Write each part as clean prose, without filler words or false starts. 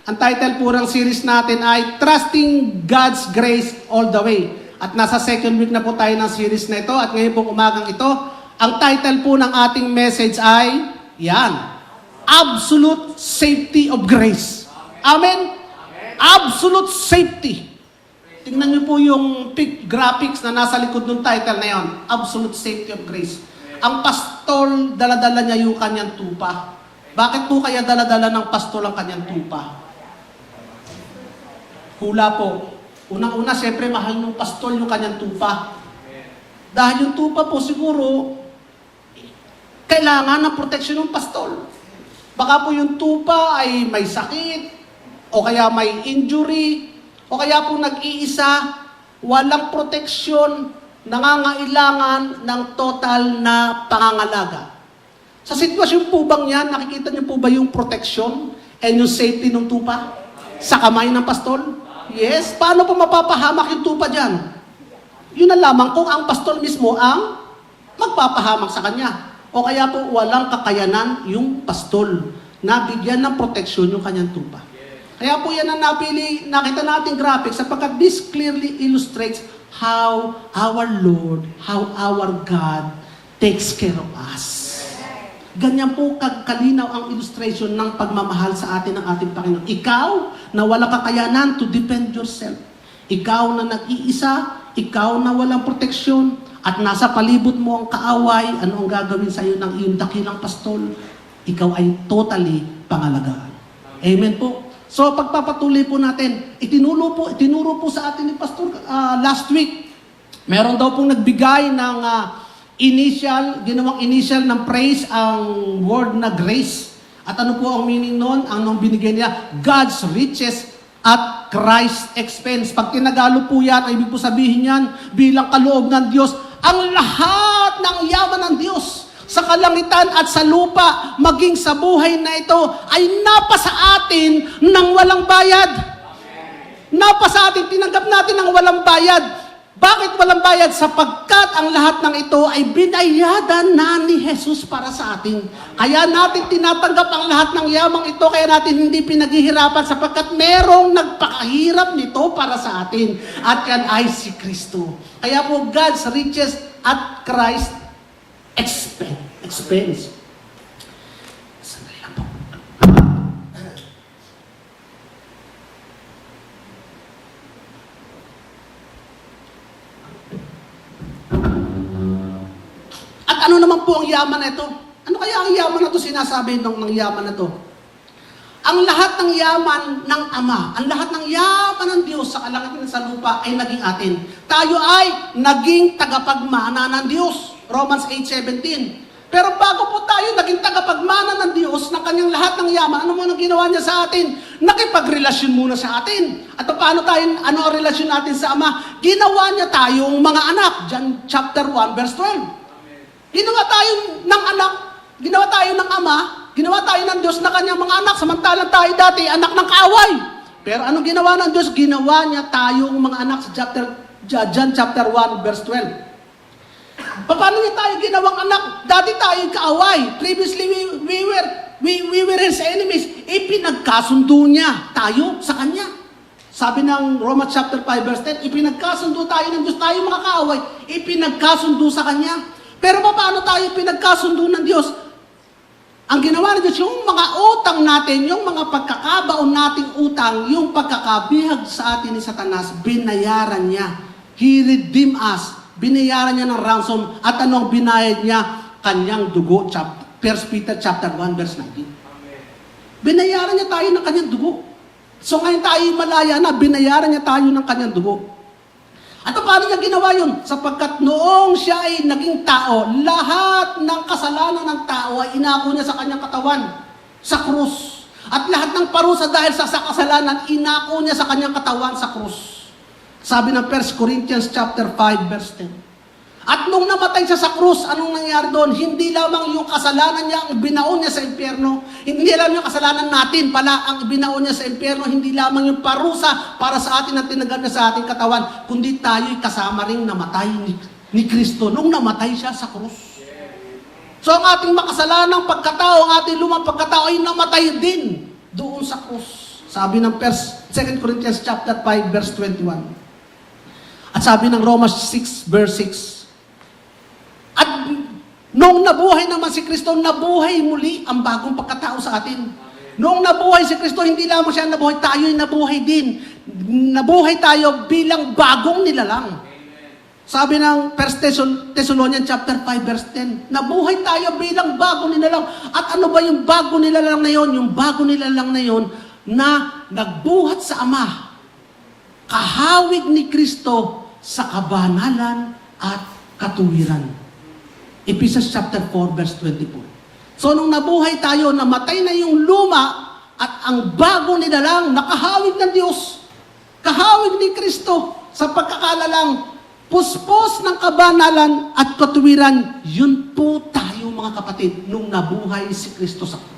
Ang title po ng series natin ay Trusting God's Grace All the Way. At nasa second week na po tayo ng series na ito. At ngayon po umagang ito, ang title po ng ating message ay, yan, Absolute Safety of Grace. Amen? Absolute Safety. Tingnan niyo po yung graphics na nasa likod ng title na yon, Absolute Safety of Grace. Ang pastol, daladala niya yung kanyang tupa. Bakit po kaya daladala ng pastol ang kanyang tupa? Hula po. Unang-una, siyempre, mahal ng pastol yung kanyang tupa. Dahil yung tupa po siguro, kailangan ng proteksyon ng pastol. Baka po yung tupa ay may sakit, o kaya may injury, o kaya po nag-iisa, walang proteksyon, nangangailangan ng total na pangangalaga. Sa sitwasyon po bang yan, nakikita niyo po ba yung proteksyon and yung safety ng tupa? Sa kamay ng pastol? Yes. Paano po mapapahamak yung tupa dyan? Yun na lamang kung ang pastol mismo ang magpapahamak sa kanya. O kaya po walang kakayanan yung pastol na bigyan ng proteksyon yung kanyang tupa. Kaya po yan ang napili, nakita natin graphics sapagkat this clearly illustrates how our Lord, how our God takes care of us. Ganyan po kalinaw ang illustration ng pagmamahal sa atin ng ating Panginoon. Ikaw na walang kakayanan to defend yourself. Ikaw na nag-iisa, ikaw na walang proteksyon, at nasa palibot mo ang kaaway, ano ang gagawin sa iyo ng iyong dakilang pastol? Ikaw ay totally pangalagaan. Amen po. So pagpapatuloy po natin, itinuro po sa atin ni Pastor last week. Meron daw pong nagbigay ng ginawang initial ng praise ang word na grace. At ano po ang meaning nun? Ang binigay niya, God's riches at Christ's expense. Pag tinagalo po yan, ay ibig po sabihin yan, bilang kaloob ng Diyos, ang lahat ng yaman ng Diyos sa kalangitan at sa lupa, maging sa buhay na ito, ay napasa atin ng walang bayad. Napasa atin, tinanggap natin ng walang bayad. Bakit walang bayad? Sapagkat ang lahat ng ito ay binayadan na ni Jesus para sa atin. Kaya natin tinatanggap ang lahat ng yamang ito, kaya natin hindi pinaghihirapan sapagkat merong nagpakahirap nito para sa atin. At yan ay si Kristo. Kaya po God's riches at Christ's expense. Sandali lang po. At ano naman po ang yaman na ito? Ano kaya ang yaman na ito sinasabi ng yaman na ito? Ang lahat ng yaman ng Ama, ang lahat ng yaman ng Diyos sa kalangitan sa lupa ay naging atin. Tayo ay naging tagapagmana ng Diyos. Romans 8:17. Pero bago po tayo naging tagapagmana ng Diyos ng kanyang lahat ng yaman, ano mo nang ginawa niya sa atin? Nakipagrelasyon muna sa atin. At paano tayo, ano ang relasyon natin sa Ama? Ginawa niya tayong mga anak. John chapter 1 verse 12. Ginawa tayo ng anak, ginawa tayo ng Ama, ginawa tayo ng Diyos na kanyang mga anak, samantalang tayo dati anak ng kaaway. Pero anong ginawa ng Diyos? Ginawa niya tayong mga anak sa John chapter 1 verse 12. Paano niya tayo ginawang anak? Dati tayo kaaway. Previously, we were his enemies. Ipinagkasundo niya tayo sa kanya. Sabi ng Romans chapter 5 verse 10, ipinagkasundo tayo ng Diyos, tayo mga kaaway. Ipinagkasundo sa kanya. Pero paano tayo pinagkasundo ng Diyos? Ang ginawa ng Diyos, yung mga utang natin, yung mga pagkakabaon nating utang, yung pagkakabihag sa atin ni Satanas, binayaran niya. He redeemed us. Binayaran niya ng ransom. At anong binayad niya? Kanyang dugo. 1 Peter chapter 1 verse 19. Binayaran niya tayo ng kanyang dugo. So ngayon tayo malaya na, binayaran niya tayo ng kanyang dugo. At paano niya ginawa yun? Sapagkat noong siya ay naging tao, lahat ng kasalanan ng tao ay inako niya sa kanyang katawan, sa krus. At lahat ng parusa dahil sa kasalanan, inako niya sa kanyang katawan sa krus. Sabi ng 1 Corinthians chapter 5 verse 10. At nung namatay siya sa krus, anong nangyari doon? Hindi lamang yung kasalanan niya ang binaon niya sa impyerno. Hindi lamang yung kasalanan natin pala ang binaon niya sa impyerno. Hindi lamang yung parusa para sa atin at tinagap niya sa ating katawan. Kundi tayo'y kasama ring namatay ni Kristo nung namatay siya sa krus. So ang ating makasalanang pagkatao, ang ating lumang pagkatao ay namatay din doon sa krus. Sabi ng 2 Corinthians chapter 5, verse 21. At sabi ng Romans 6, verse 6. At nung nabuhay naman si Kristo, nabuhay muli ang bagong pagkatao sa atin. Nung nabuhay si Kristo, hindi lamang siya nabuhay, tayo'y nabuhay din. Nabuhay tayo bilang bagong nilalang. Sabi ng 1 Thessalonians chapter 5, verse 10, nabuhay tayo bilang bagong nilalang. At ano ba yung bagong nilalang na yon? Yung bagong nilalang na yon na nagbuhat sa Ama, kahawig ni Kristo sa kabanalan at katuwiran. Ephesians chapter 4, verse 24. So, nung nabuhay tayo, namatay na yung luma at ang bago nilalang, nakahawig ng Diyos, kahawig ni Kristo sa pagkakalalang puspos ng kabanalan at katuwiran, yun po tayo mga kapatid, nung nabuhay si Kristo sa krus.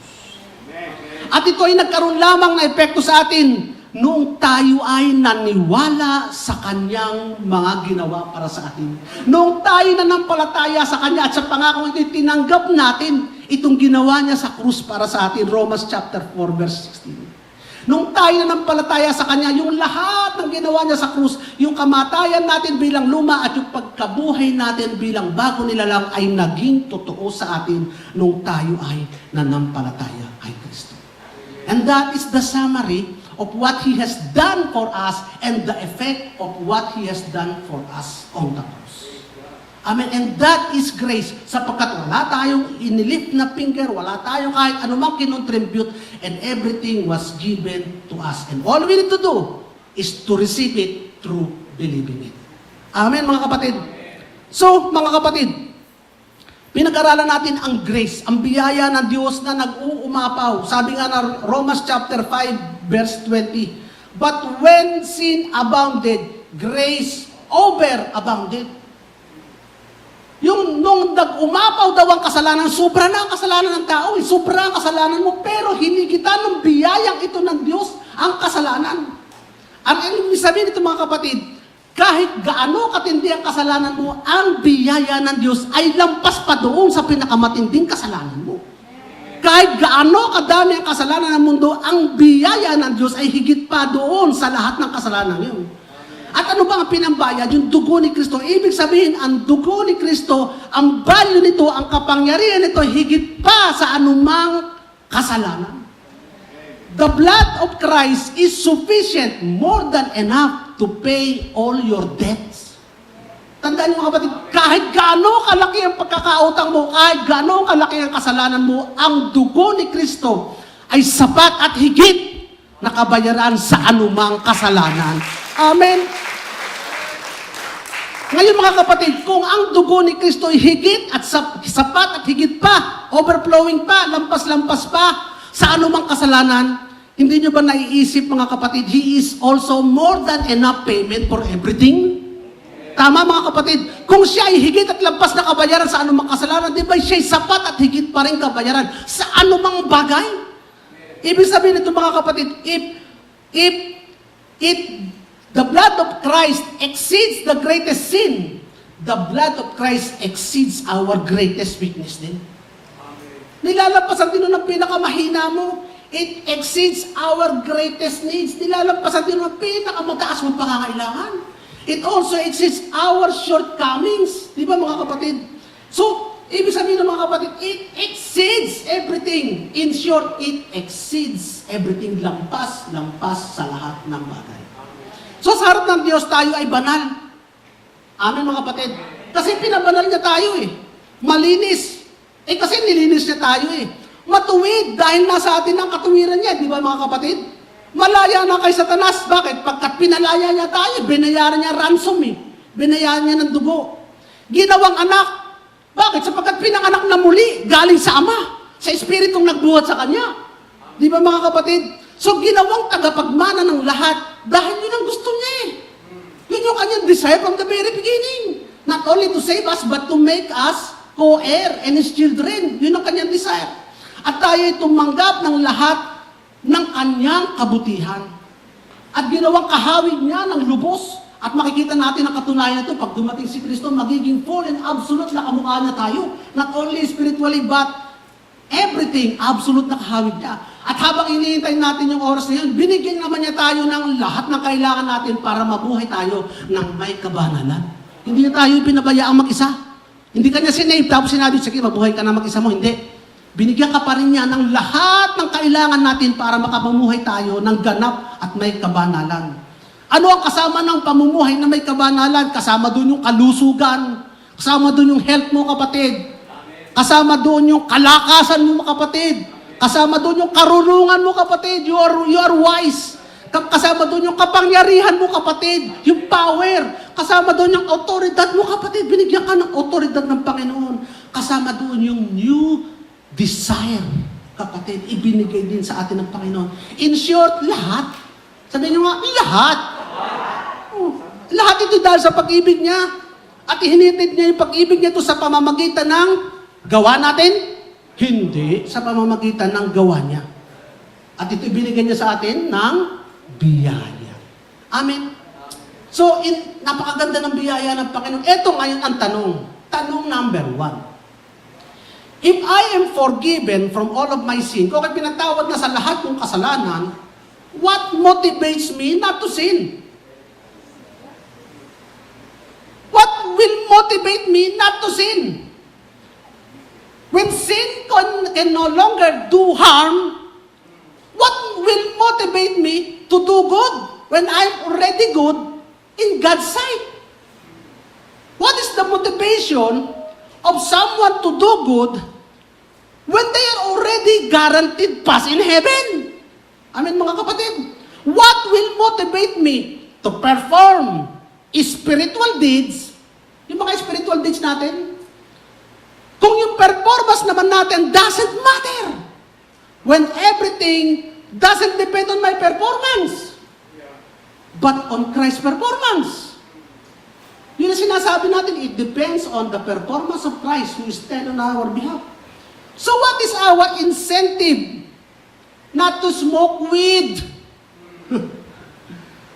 At ito ay nagkaroon lamang na epekto sa atin noong tayo ay naniwala sa Kanyang mga ginawa para sa atin. Noong tayo nanampalataya sa Kanya at sa pangako ito, tinanggap natin itong ginawa niya sa krus para sa atin. Romans chapter 4, verse 16. Noong tayo nanampalataya sa Kanya, yung lahat ng ginawa niya sa krus, yung kamatayan natin bilang luma at yung pagkabuhay natin bilang bago nilalang ay naging totoo sa atin noong tayo ay nanampalataya kay Kristo. And that is the summary of what He has done for us and the effect of what He has done for us on the cross. Amen. And that is grace. Sapagkat wala tayong inilift na finger, wala tayong kahit anumang kinontribute, and everything was given to us. And all we need to do is to receive it through believing it. Amen, mga kapatid. So, mga kapatid, pinag-aralan natin ang grace, ang biyaya ng Diyos na nag-uumapaw. Sabi nga na Romans chapter 5, verse 20, but when sin abounded, grace overabounded. Yung nung nag-umapaw daw ang kasalanan, sobra na ang kasalanan ng tao, sobra ang kasalanan mo, pero hinigitan ng biyayang ito ng Diyos ang kasalanan. Ang ibig sabihin nito mga kapatid, kahit gaano katindi ang kasalanan mo, ang biyaya ng Diyos ay lampas pa doon sa pinakamatinding kasalanan mo. Kahit gaano kadami ang kasalanan ng mundo, ang biyaya ng Diyos ay higit pa doon sa lahat ng kasalanan yun. At ano ba ang pinambayad? Yung dugo ni Kristo. Ibig sabihin, ang dugo ni Kristo, ang value nito, ang kapangyarihan nito, higit pa sa anumang kasalanan. The blood of Christ is sufficient, more than enough to pay all your debts. Tandaan niyo mga kapatid, kahit gaano kalaki ang pagkakautang mo, kahit gaano kalaki ang kasalanan mo, ang dugo ni Kristo ay sapat at higit na kabayaran sa anumang kasalanan. Amen. Ngayon mga kapatid, kung ang dugo ni Kristo ay higit at sapat at higit pa, overflowing pa, lampas-lampas pa sa anumang kasalanan, hindi nyo ba naiisip mga kapatid, He is also more than enough payment for everything? Tama mga kapatid, kung siya ay higit at lampas na kabayaran sa anumang kasalanan, di ba siya ay sapat at higit pa rin kabayaran sa anumang bagay? Ibig sabihin nito mga kapatid, if the blood of Christ exceeds the greatest sin, the blood of Christ exceeds our greatest weakness din. Nilalampasan din ng pinakamahina mo. It exceeds our greatest needs. Nilalampasan din ng pinakamataas mong pangangailangan. It also exceeds our shortcomings. Di ba mga kapatid? So, ibig sabihin ng mga kapatid, it exceeds everything. In short, it exceeds everything. Lampas sa lahat ng bagay. So, sa harap ng Diyos, tayo ay banal. Amen mga kapatid. Kasi pinabanal niya tayo eh. Malinis. Kasi nilinis niya tayo eh. Matuwid dahil nasa atin ang katuwiran niya. Di ba mga kapatid? Malaya na kay Satanas. Bakit? Pagkat pinalaya niya tayo, binayaran niya ransom eh. Binayaran niya ng dugo. Ginawang anak. Bakit? Sapagkat pinanganak na muli, galing sa Ama. Sa Espiritong nagbuhat sa Kanya. Di ba mga kapatid? So ginawang tagapagmana ng lahat dahil yun ang gusto niya eh. Yun yung kanyang desire from the very beginning. Not only to save us, but to make us co-heir and His children. Yun ang kanyang desire. At tayo ay tumanggap ng lahat ng kanyang kabutihan. At ginawang kahawig niya ng lubos. At makikita natin ang katunayan nito pag dumating si Kristo, magiging full and absolute na kamukha niya tayo. Not only spiritually, but Everything, absolute na kahawig niya. At habang hinihintay natin yung oras na yun, binigyan naman niya tayo ng lahat ng kailangan natin para mabuhay tayo ng may kabanalan. Hindi na tayo pinabayaang mag-isa. Hindi ka niya sinave, tapos sinabi, sige, mabuhay ka na mag-isa mo. Hindi. Binigyan ka pa rin niya ng lahat ng kailangan natin para makapumuhay tayo ng ganap at may kabanalan. Ano ang kasama ng pamumuhay na may kabanalan? Kasama doon yung kalusugan. Kasama doon yung health mo, kapatid. Kasama doon yung kalakasan mo, kapatid. Kasama doon yung karunungan mo, kapatid. You are wise. Kasama doon yung kapangyarihan mo, kapatid. Yung power. Kasama doon yung autoridad mo, kapatid. Binigyan ka ng autoridad ng Panginoon. Kasama doon yung new desire, kapatid. Ibinigay din sa atin ng Panginoon. In short, lahat. Sabihin nyo nga, lahat. Lahat ito dahil sa pag-ibig niya. At ihinitid niya yung pag-ibig niya ito sa pamamagitan ng gawa natin? Hindi. Sa pamamagitan ng gawa niya. At ito ibinigay niya sa atin ng biyaya. Amen. So, napakaganda ng biyaya ng Panginoon. Ito ngayon ang tanong. Tanong number 1. If I am forgiven from all of my sin, kung ako'y pinatawad na sa lahat ng kasalanan, what motivates me not to sin? What will motivate me not to sin? When sin can no longer do harm, what will motivate me to do good when I'm already good in God's sight? What is the motivation of someone to do good when they are already guaranteed pass in heaven? Amen, mga kapatid. What will motivate me to perform spiritual deeds? Yung mga spiritual deeds natin, kung yung performance naman natin doesn't matter. When everything doesn't depend on my performance, but on Christ's performance. Yun ang sinasabi natin, it depends on the performance of Christ who is stand on our behalf. So what is our incentive? Not to smoke weed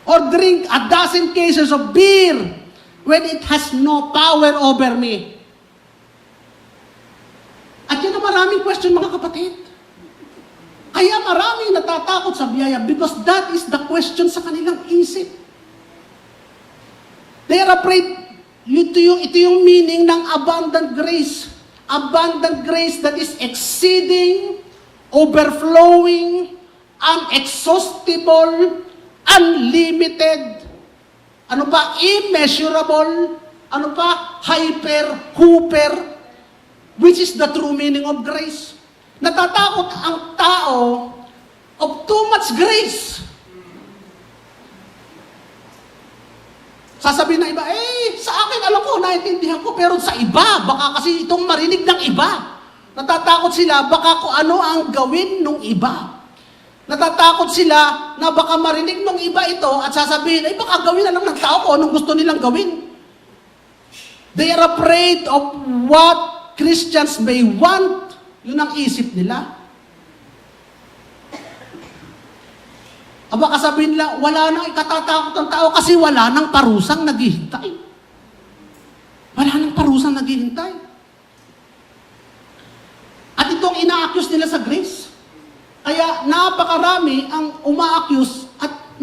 or drink a dozen cases of beer when it has no power over me. At yan ang maraming question, mga kapatid. Kaya maraming natatakot sa biyaya because that is the question sa kanilang isip. They are afraid, ito yung meaning ng abundant grace. Abundant grace that is exceeding, overflowing, unexhaustible, unlimited, ano pa, immeasurable, ano pa, hyper, hooper, which is the true meaning of grace. Natatakot ang tao of too much grace. Sasabihin ng iba, sa akin, alam ko, naiintindihan ko, pero sa iba, baka kasi itong marinig ng iba. Natatakot sila, baka kung ano ang gawin ng iba. Natatakot sila na baka marinig ng iba ito at sasabihin, baka gawin na lang ng tao ko anong gusto nilang gawin. They are afraid of what Christians may want. Yun ang isip nila. Baka sabihin nila, wala nang ikatatakot ng tao kasi wala nang parusang naghihintay. Wala nang parusang naghihintay. At itong ina-accuse nila sa grace. Kaya napakarami ang uma-accuse at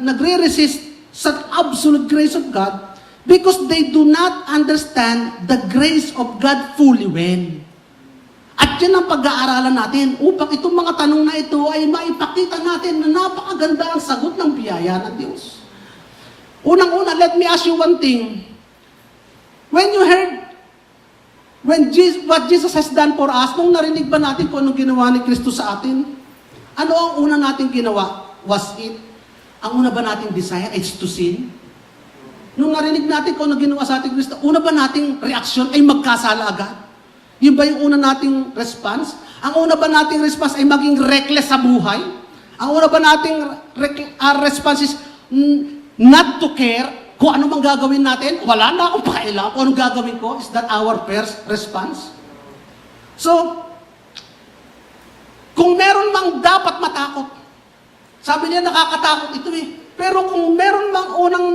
nagre-resist sa absolute grace of God because they do not understand the grace of God fully well. At yan ang pag-aaralan natin upang itong mga tanong na ito ay maipakita natin na napakaganda ang sagot ng biyaya ng Diyos. Unang-una, let me ask you one thing. When you heard what Jesus has done for us, nung narinig ba natin kung anong ginawa ni Kristo sa atin? Ano ang una nating ginawa? Was it? Ang una ba nating desire is to sin? Nung narinig natin kung anong ginawa sa ating Kristo, una ba nating reaksyon ay magkasala agad? Yun ba yung una nating response? Ang una ba nating response ay maging reckless sa buhay? Ang una ba nating response is not to care kung ano mang gagawin natin? Wala na akong pakialam kung anong gagawin ko. Is that our first response? So, kung meron mang dapat matakot, sabi niya nakakatakot ito eh. Pero kung meron mang unang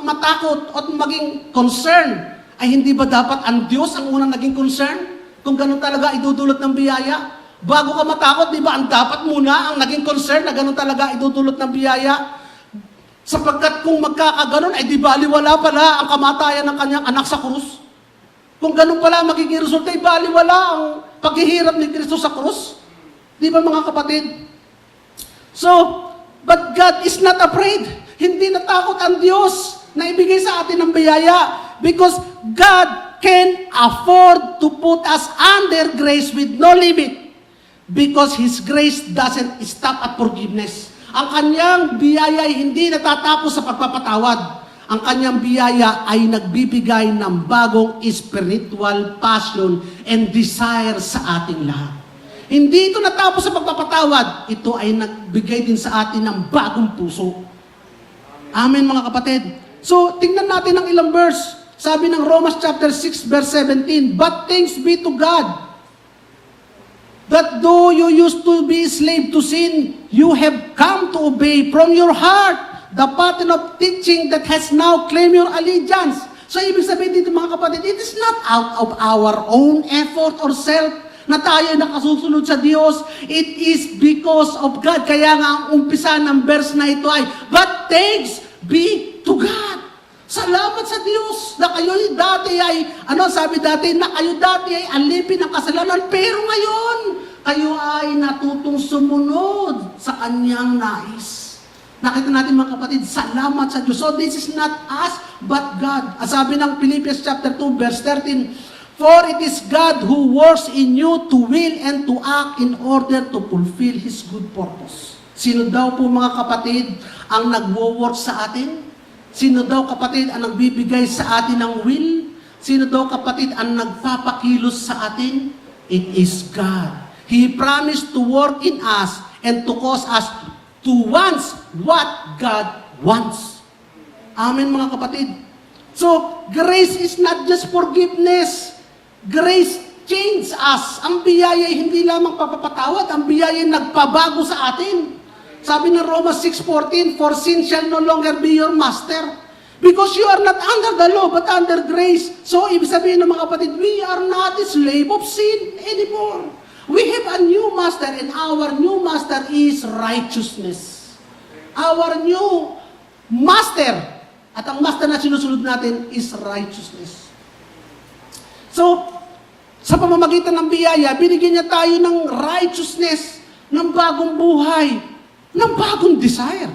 matakot at maging concern ay hindi ba dapat ang Diyos ang unang naging concern? Kung ganun talaga idudulot ng biyaya? Bago ka matakot, di ba, ang dapat muna ang naging concern na ganun talaga idudulot ng biyaya? Sapagkat kung magkakaganon, ay di baliwala pala ang kamatayan ng kanyang anak sa krus. Kung ganun pala magiging resulta, ay baliwala ang paghihirap ni Kristo sa krus. Di ba mga kapatid? So, but God is not afraid. Hindi natakot ang Diyos na ibigay sa atin ng biyaya because God can afford to put us under grace with no limit because His grace doesn't stop at forgiveness. Ang kanyang biyaya ay hindi natatapos sa pagpapatawad. Ang kanyang biyaya ay nagbibigay ng bagong spiritual passion and desire sa ating lahat. Hindi ito natapos sa pagpapatawad. Ito ay nagbigay din sa atin ng bagong puso. Amen mga kapatid. So, tingnan natin ang ilang verse. Sabi ng Romans chapter 6 verse 17, "But thanks be to God, that though you used to be slave to sin, you have come to obey from your heart the pattern of teaching that has now claimed your allegiance." So, ibig sabihin dito mga kapatid, it is not out of our own effort or self na tayo nakasusunod sa Diyos. It is because of God. Kaya nga ang umpisa ng verse na ito ay, "But thanks be to God." Salamat sa Diyos na kayo'y dati ay, sabi dati, na kayo dati ay alipin ng kasalanan, pero ngayon, kayo ay natutong sumunod sa kanyang nais. Nakita natin mga kapatid, salamat sa Diyos. So this is not us, but God. Sabi ng Philippians chapter 2, verse 13, "For it is God who works in you to will and to act in order to fulfill His good purpose." Sino daw po mga kapatid ang nagwo-work sa atin? Sino daw kapatid ang nagbibigay sa atin ng will? Sino daw kapatid ang nagpapakilos sa atin? It is God. He promised to work in us and to cause us to want what God wants. Amen mga kapatid. So, grace is not just forgiveness. Grace changes us. Ang biyaya ay hindi lamang papapatawad, ang biyaya ay nagpabago sa atin. Sabi ng Romans 6:14, "For sin shall no longer be your master, because you are not under the law, but under grace." So, ibig sabihin ng mga kapatid, we are not a slave of sin anymore. We have a new master, and our new master is righteousness. Our new master, at ang master na sinusunod natin is righteousness. So, sa pamamagitan ng biyaya, binigyan niya tayo ng righteousness, ng bagong buhay, ng bagong desire.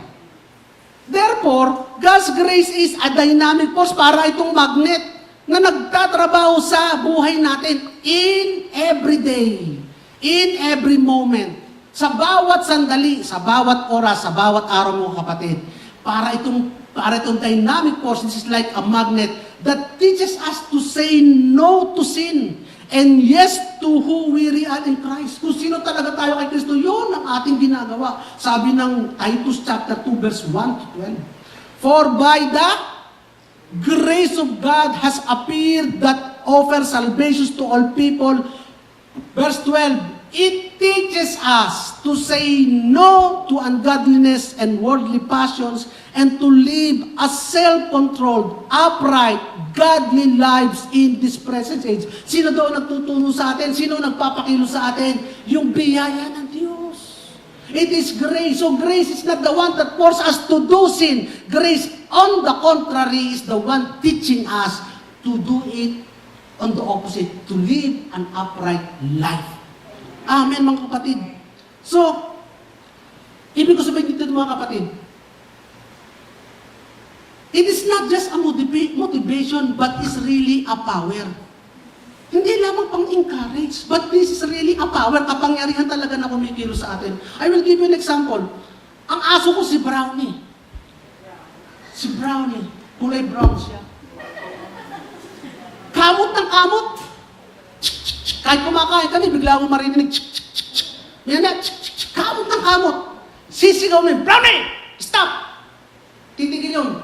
Therefore, God's grace is a dynamic force para itong magnet na nagtatrabaho sa buhay natin in every day, in every moment, sa bawat sandali, sa bawat oras, sa bawat araw mga kapatid. Para itong dynamic force, this is like a magnet that teaches us to say no to sin and yes to who we are in Christ. Kung sino talaga tayo kay Kristo, yun ang ating ginagawa. Sabi ng Titus chapter 2 verse 1 to 12. "For by the grace of God has appeared that offers salvation to all people." Verse 12, "It teaches us to say no to ungodliness and worldly passions and to live a self-controlled, upright, godly lives in this present age." Sino daw nagtuturo sa atin? Sino nagpapakilo sa atin? Yung biyaya ng Diyos. It is grace. So grace is not the one that forces us to do sin. Grace, on the contrary, is the one teaching us to do it on the opposite, to live an upright life. Amen mga kapatid. So, ibig ko sabihin dito mga kapatid, it is not just a motivation, but is really a power. Hindi lamang pang-encourage, but this is really a power, kapangyarihan talaga na kumikilos sa atin. I will give you an example. Ang aso ko si Brownie. Si Brownie, kulay brown siya. Kamot ng kamot. Kahit kumakain kami, bigla akong marinig. Yan na, kamot ng kamot. Sisigaw mo, "Brownie! Stop!" Titigil yun.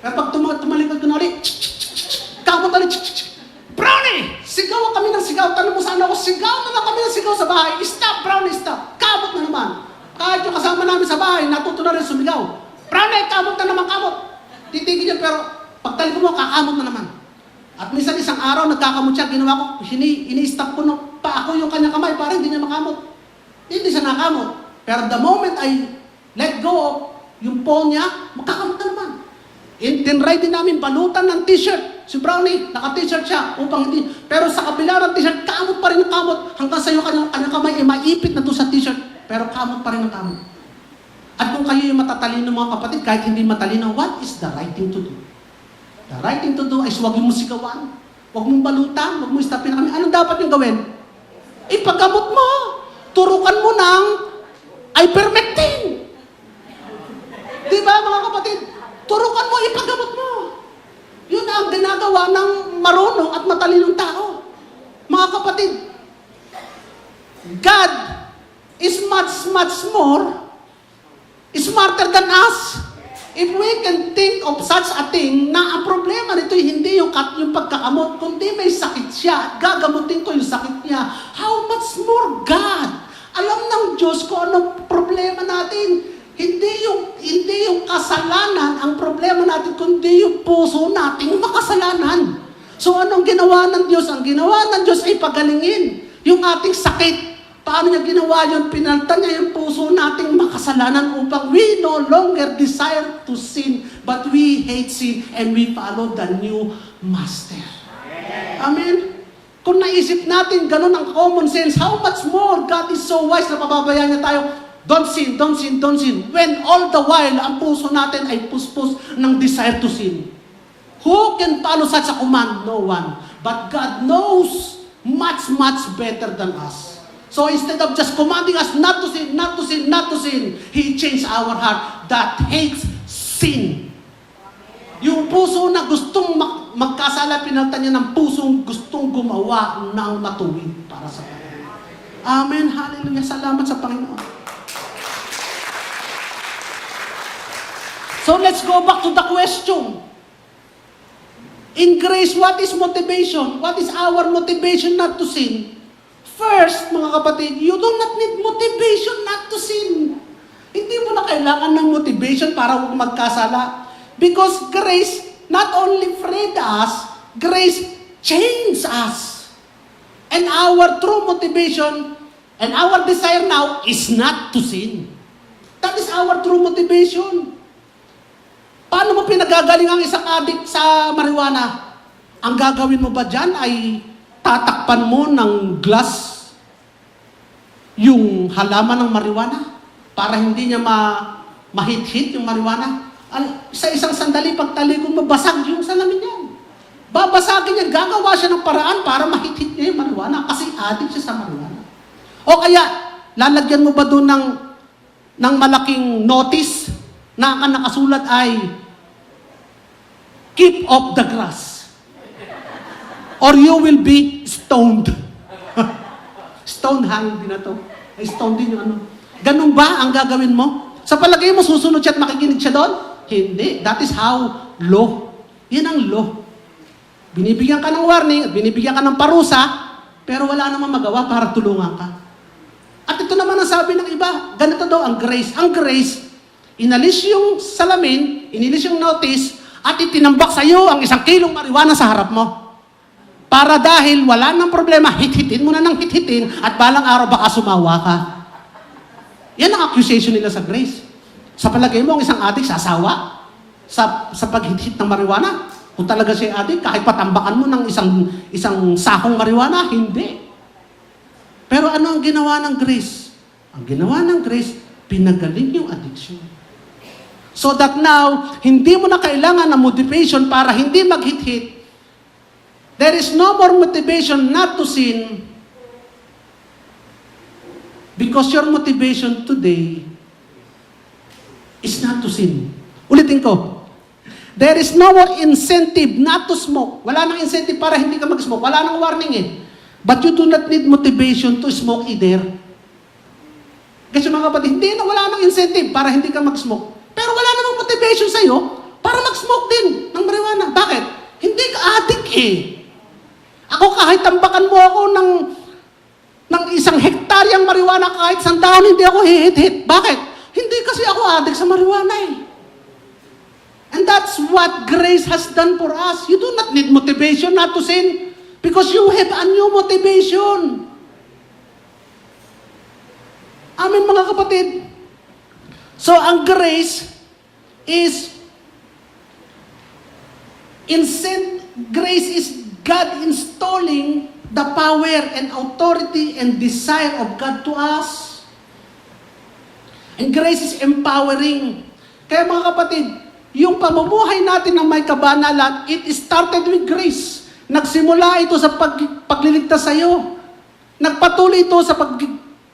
Kapag tumalikod ko na ulit, kamot ulit, "Brownie! Sigawan kami ng sigaw." Tanong mo saan ako, sigaw na lang kami ng sigaw sa bahay. "Stop, Brownie, stop." Kamot na naman. Kahit yung kasama namin sa bahay, natuto na rin sumigaw. "Brownie, kamot na naman, kamot." Titigil yun, pero Pagtalikod mo, kakamot na naman. At minsan isang araw, nagkakamot siya, ginawa ko, ini-stop ko ng pa ako yung kanyang kamay para hindi niya makamot. Hindi siya nakamot. Pero the moment I let go of yung paw niya, magkakamot na naman. Tinry din namin balutan ng t-shirt. Si Brownie, naka-t-shirt siya upang hindi. Pero sa kabila ng t-shirt, kamot pa rin ang kamot. Hanggang sa yung kanyang kamay ay maipit na doon sa t-shirt. Pero kamot pa rin ang kamot. At kung kayo yung matatalino mga kapatid, kahit hindi matalino, what is the right thing to do? The right thing to do is huwag mong sigawan. Huwag mong balutan. Huwag mong stopin kami. Anong dapat yung gawin? Ipagkamot mo. Turukan mo ng ivermectin. Di ba mga kapatid? Turukan mo, ipagkamot mo. Yun ang ginagawa ng marunong at matalinong tao. Mga kapatid, God is much more smarter than us. If we can think of such a thing na ang problema nito hindi yung pagkakamot, kundi may sakit siya, gagamutin ko yung sakit niya. How much more God? Alam ng Diyos ko anong problema natin. Hindi yung kasalanan ang problema natin, kundi yung puso nating makasalanan. So anong ginawa ng Diyos? Ang ginawa ng Diyos ay pagalingin yung ating sakit. Paano niya ginawa yun? Pinalta niya yung puso nating makasalanan upang we no longer desire to sin, but we hate sin and we follow the new master. Amen? Kung naisip natin ganun ang common sense, how much more God is so wise na pababayaan niya tayo, don't sin, don't sin, don't sin. When all the while, ang puso natin ay puspos ng desire to sin. Who can follow such a command? No one. But God knows much, much better than us. So instead of just commanding us not to sin, not to sin, not to sin, He changed our heart that hates sin. Yung puso na gustong magkasala, pinalitan niya ng pusong gustong gumawa ng matuwid para sa Panginoon. Amen. Hallelujah. Salamat sa Panginoon. So let's go back to the question. In grace, what is motivation? What is our motivation not to sin? First, mga kapatid, you do not need motivation not to sin. Hindi mo na kailangan ng motivation para huwag magkasala. Because grace not only freed us, grace changed us. And our true motivation and our desire now is not to sin. That is our true motivation. Paano mo pinagagaling ang isang addict sa marijuana? Ang gagawin mo ba dyan ay tatakpan mo ng glass yung halaman ng marijuana para hindi niya mahit-hit yung marijuana? Sa isang sandali, pagtalikod mo, basag yung salamin niya. Babasagin niya, gagawa siya ng paraan para mahit-hit niya yung marijuana kasi addict siya sa marijuana. O kaya, lalagyan mo ba doon ng malaking notice na ang nakasulat ay keep off the grass or you will be stoned. Stoned, hangin din na to. Ay, stoned din yung ano. Ganun ba ang gagawin mo? Sa palagay mo, susunod siya at makikinig siya doon? Hindi. That is how law. Yan ang law. Binibigyan ka ng warning, at binibigyan ka ng parusa, pero wala namang magawa para tulungan ka. At ito naman ang sabi ng iba, ganito daw ang grace. Ang grace, inalis yung salamin, inilis yung notice, at itinambak sa iyo ang 1 kilong marijuana sa harap mo. Para dahil wala nang problema, hit-hitin mo na ng hit-hitin at balang araw baka sumawa ka. Yan ang accusation nila sa grace. Sa palagay mo, ang isang addict sasawa sa pag-hit-hit ng marijuana? Kung talaga siya addict, kahit patambakan mo ng isang sakong marijuana, hindi. Pero ano ang ginawa ng grace? Ang ginawa ng grace, pinagaling yung addiction. So that now, hindi mo na kailangan ng motivation para hindi mag-hit-hit. There is no more motivation not to sin because your motivation today is not to sin. Ulitin ko. There is no more incentive not to smoke. Wala nang incentive para hindi ka mag-smoke. Wala nang warning eh. But you do not need motivation to smoke either. Kasi mga kapatid, wala nang incentive para hindi ka mag-smoke. Pero wala namang motivation sa'yo para mag-smoke din ng marijuana. Bakit? Hindi ka addict eh. Ako kahit tambakan mo ako ng 1 hektaryang marijuana, kahit 1 taon, hindi ako hihit-hit. Bakit? Hindi kasi ako addict sa marijuana eh. And that's what grace has done for us. You do not need motivation not to sin because you have a new motivation. Amen, mga kapatid. So, ang grace is grace is God installing the power and authority and desire of God to us. And grace is empowering. Kaya mga kapatid, yung pamumuhay natin ng may kabanalan, it started with grace. Nagsimula ito sa pagliligtas sa iyo. Nagpatuloy ito sa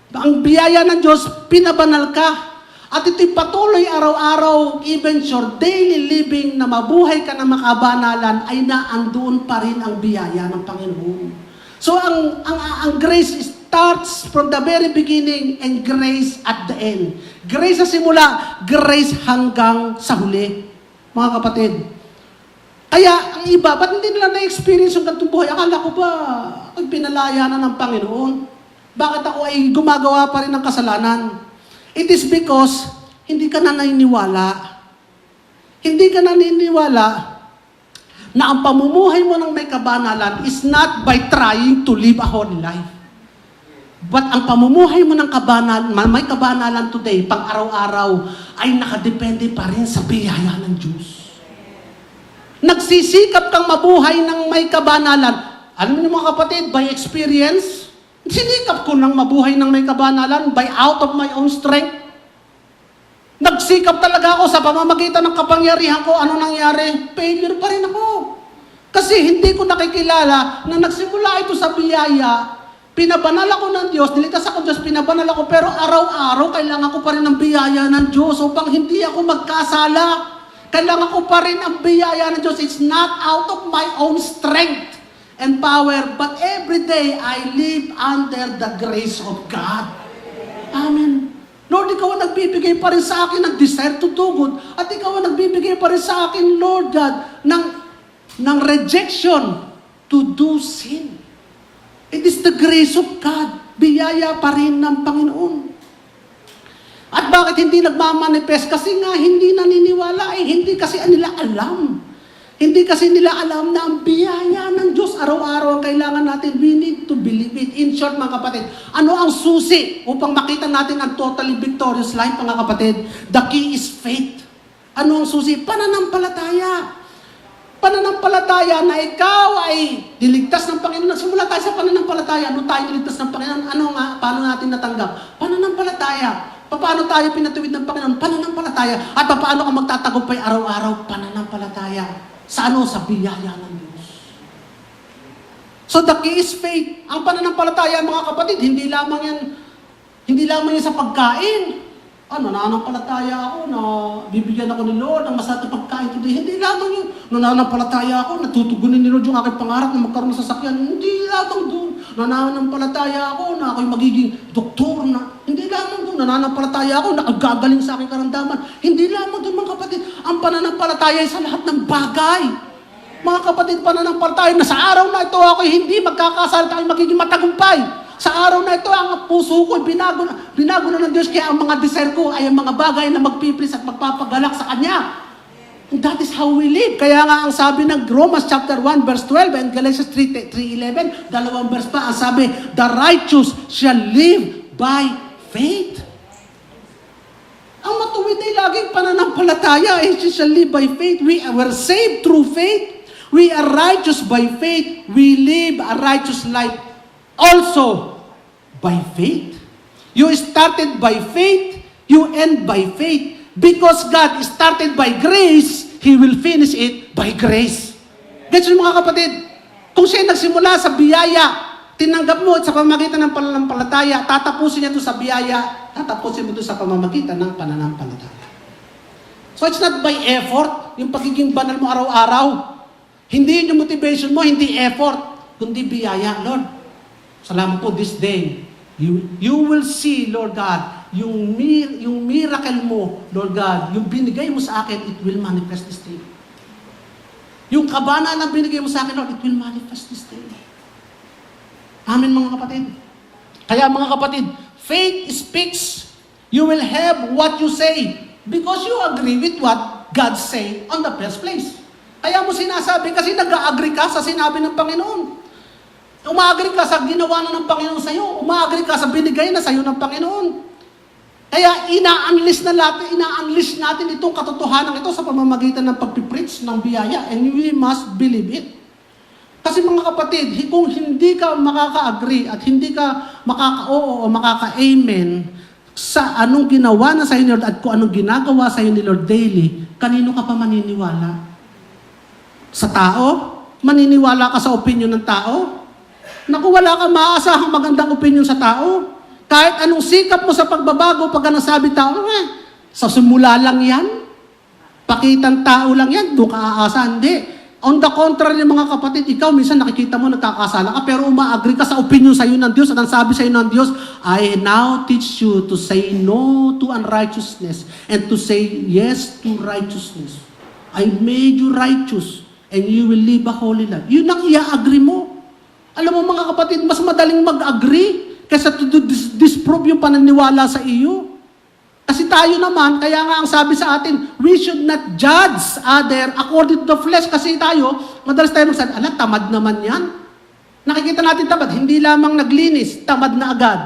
ang biyaya ng Diyos, pinabanal ka. At ito'y patuloy araw-araw, even your daily living na mabuhay ka ng makabanalan, ay naandoon pa rin ang biyaya ng Panginoon. So ang grace starts from the very beginning and grace at the end. Grace sa simula, grace hanggang sa huli. Mga kapatid. Kaya ang iba, ba't hindi nila na-experience yung ganitong buhay? Akala ko ba, ay pinalaya na ng Panginoon? Bakit ako ay gumagawa pa rin ng kasalanan? It is because hindi ka na naniniwala. Hindi ka naniniwala na ang pamumuhay mo ng may kabanalan is not by trying to live a holy life. But ang pamumuhay mo ng may kabanalan today, pang araw-araw, ay nakadepende pa rin sa biyaya ng Diyos. Nagsisikap kang mabuhay ng may kabanalan. Alam niyo mga kapatid, by experience, sinikap ko ng mabuhay ng may kabanalan by out of my own strength. Nagsikap talaga ako sa pamamagitan ng kapangyarihan ko. Ano nangyari? Failure pa rin ako. Kasi hindi ko nakikilala na nagsimula ito sa biyaya. Pinabanal ako ng Diyos, niligtas ako ng Diyos, pinabanal ako, pero araw-araw kailangan ko pa rin ang biyaya ng Diyos upang hindi ako magkasala. Kailangan ko pa rin ang biyaya ng Diyos. It's not out of my own strength and power, but every day I live under the grace of God. Amen. Lord, ikaw ang nagbibigay pa rin sa akin ng desire to do good. At ikaw ang nagbibigay pa rin sa akin, Lord God, ng rejection to do sin. It is the grace of God. Biyaya pa rin ng Panginoon. At bakit hindi nagmamanifest? Kasi nga hindi naniniwala hindi kasi nila alam. Hindi kasi nila alam na ang biyaya ng Diyos araw-araw ang kailangan natin. We need to believe it. In short, mga kapatid, ano ang susi upang makita natin ang totally victorious life, mga kapatid? The key is faith. Ano ang susi? Pananampalataya. Pananampalataya na ikaw ay niligtas ng Panginoon. Nagsimula tayo sa pananampalataya. Ano tayo niligtas ng Panginoon? Ano nga? Paano natin natanggap? Pananampalataya. Paano tayo pinatuwid ng Panginoon? Pananampalataya. At paano ka magtatagumpay araw-araw? Pananampalataya. Sa ano? Sa biyaya ng Diyos. So the key is faith. Ang pananampalataya, mga kapatid, hindi lamang yan sa pagkain. Nananampalataya ako na bibigyan ako ni Lord ng masarap na pagkain today. Hindi lamang yun. Nananampalataya ako, natutugunin ni Lord yung aking pangarap na magkaroon ng sasakyan. Hindi lamang doon. Nananampalataya ako na ako'y magiging doktor na. Hindi lamang doon. Nananampalataya ako na gagaling sa aking karamdaman. Hindi lamang doon, mga kapatid. Ang pananampalataya ay sa lahat ng bagay. Mga kapatid, pananampalataya na sa araw na ito ako'y hindi magkakasalita, ako'y magiging matagumpay. Sa araw na ito, ang puso ko binago na ng Diyos, kaya ang mga desire ko ay ang mga bagay na magpiplis at magpapagalak sa Kanya. And that is how we live. Kaya nga ang sabi ng Romans chapter 1 verse 12 and Galatians 3:11, dalawang verse pa, ang sabi, the righteous shall live by faith. Ang matuwid ay laging pananampalataya, she shall live by faith. We were saved through faith. We are righteous by faith. We live a righteous life also by faith. You started by faith, you end by faith. Because God started by grace, He will finish it by grace. Gets mo, mga kapatid? Kung siya nagsimula sa biyaya, tinanggap mo sa pamamagitan ng pananampalataya, tatapusin niya ito sa biyaya, tatapusin mo ito sa pamamagitan ng pananampalataya. So it's not by effort, yung pagiging banal mo araw-araw. Hindi yun yung motivation mo, hindi effort, kundi biyaya. Lord, salamat po this day. You will see, Lord God, yung miracle mo, Lord God, yung binigay mo sa akin, it will manifest this day. Yung kabana na binigay mo sa akin, Lord, it will manifest this day. Amen, mga kapatid. Kaya mga kapatid, faith speaks. You will have what you say because you agree with what God say on the first place. Kaya mo sinasabi kasi nag-agree ka sa sinabi ng Panginoon. Umaagree ka sa ginawa na ng Panginoon sa'yo. Umaagree ka sa binigay na sa'yo ng Panginoon. Kaya ina-unleash natin itong katotohanan ito sa pamamagitan ng pagpipreach ng biyaya. And we must believe it. Kasi mga kapatid, kung hindi ka makaka-agree at hindi ka makaka-oo o makaka-amen sa anong ginawa na sa ni Lord at kung anong ginagawa sa ni Lord daily, kanino ka pa maniniwala? Sa tao? Maniniwala ka sa opinion ng tao? Naku, wala ka maaasahang magandang opinion sa tao. Kahit anong sikap mo sa pagbabago, pag nasabi tao, sa simula lang yan. Pakitang tao lang yan, doon ka aasa. Hindi. On the contrary, mga kapatid, ikaw minsan nakikita mo nagkakasala ka, pero umaagree ka sa opinion sa iyo ng Diyos at ang sabi sa iyo ng Diyos, I now teach you to say no to unrighteousness and to say yes to righteousness. I made you righteous and you will live a holy life. Yun ang ia-agree mo. Alam mo mga kapatid, mas madaling mag-agree kaysa to disprove yung pananiwala sa iyo. Kasi tayo naman, kaya nga ang sabi sa atin, we should not judge other according to the flesh. Kasi tayo, madalas tayo magsabi, tamad naman yan. Nakikita natin tamad, hindi lamang naglinis, tamad na agad.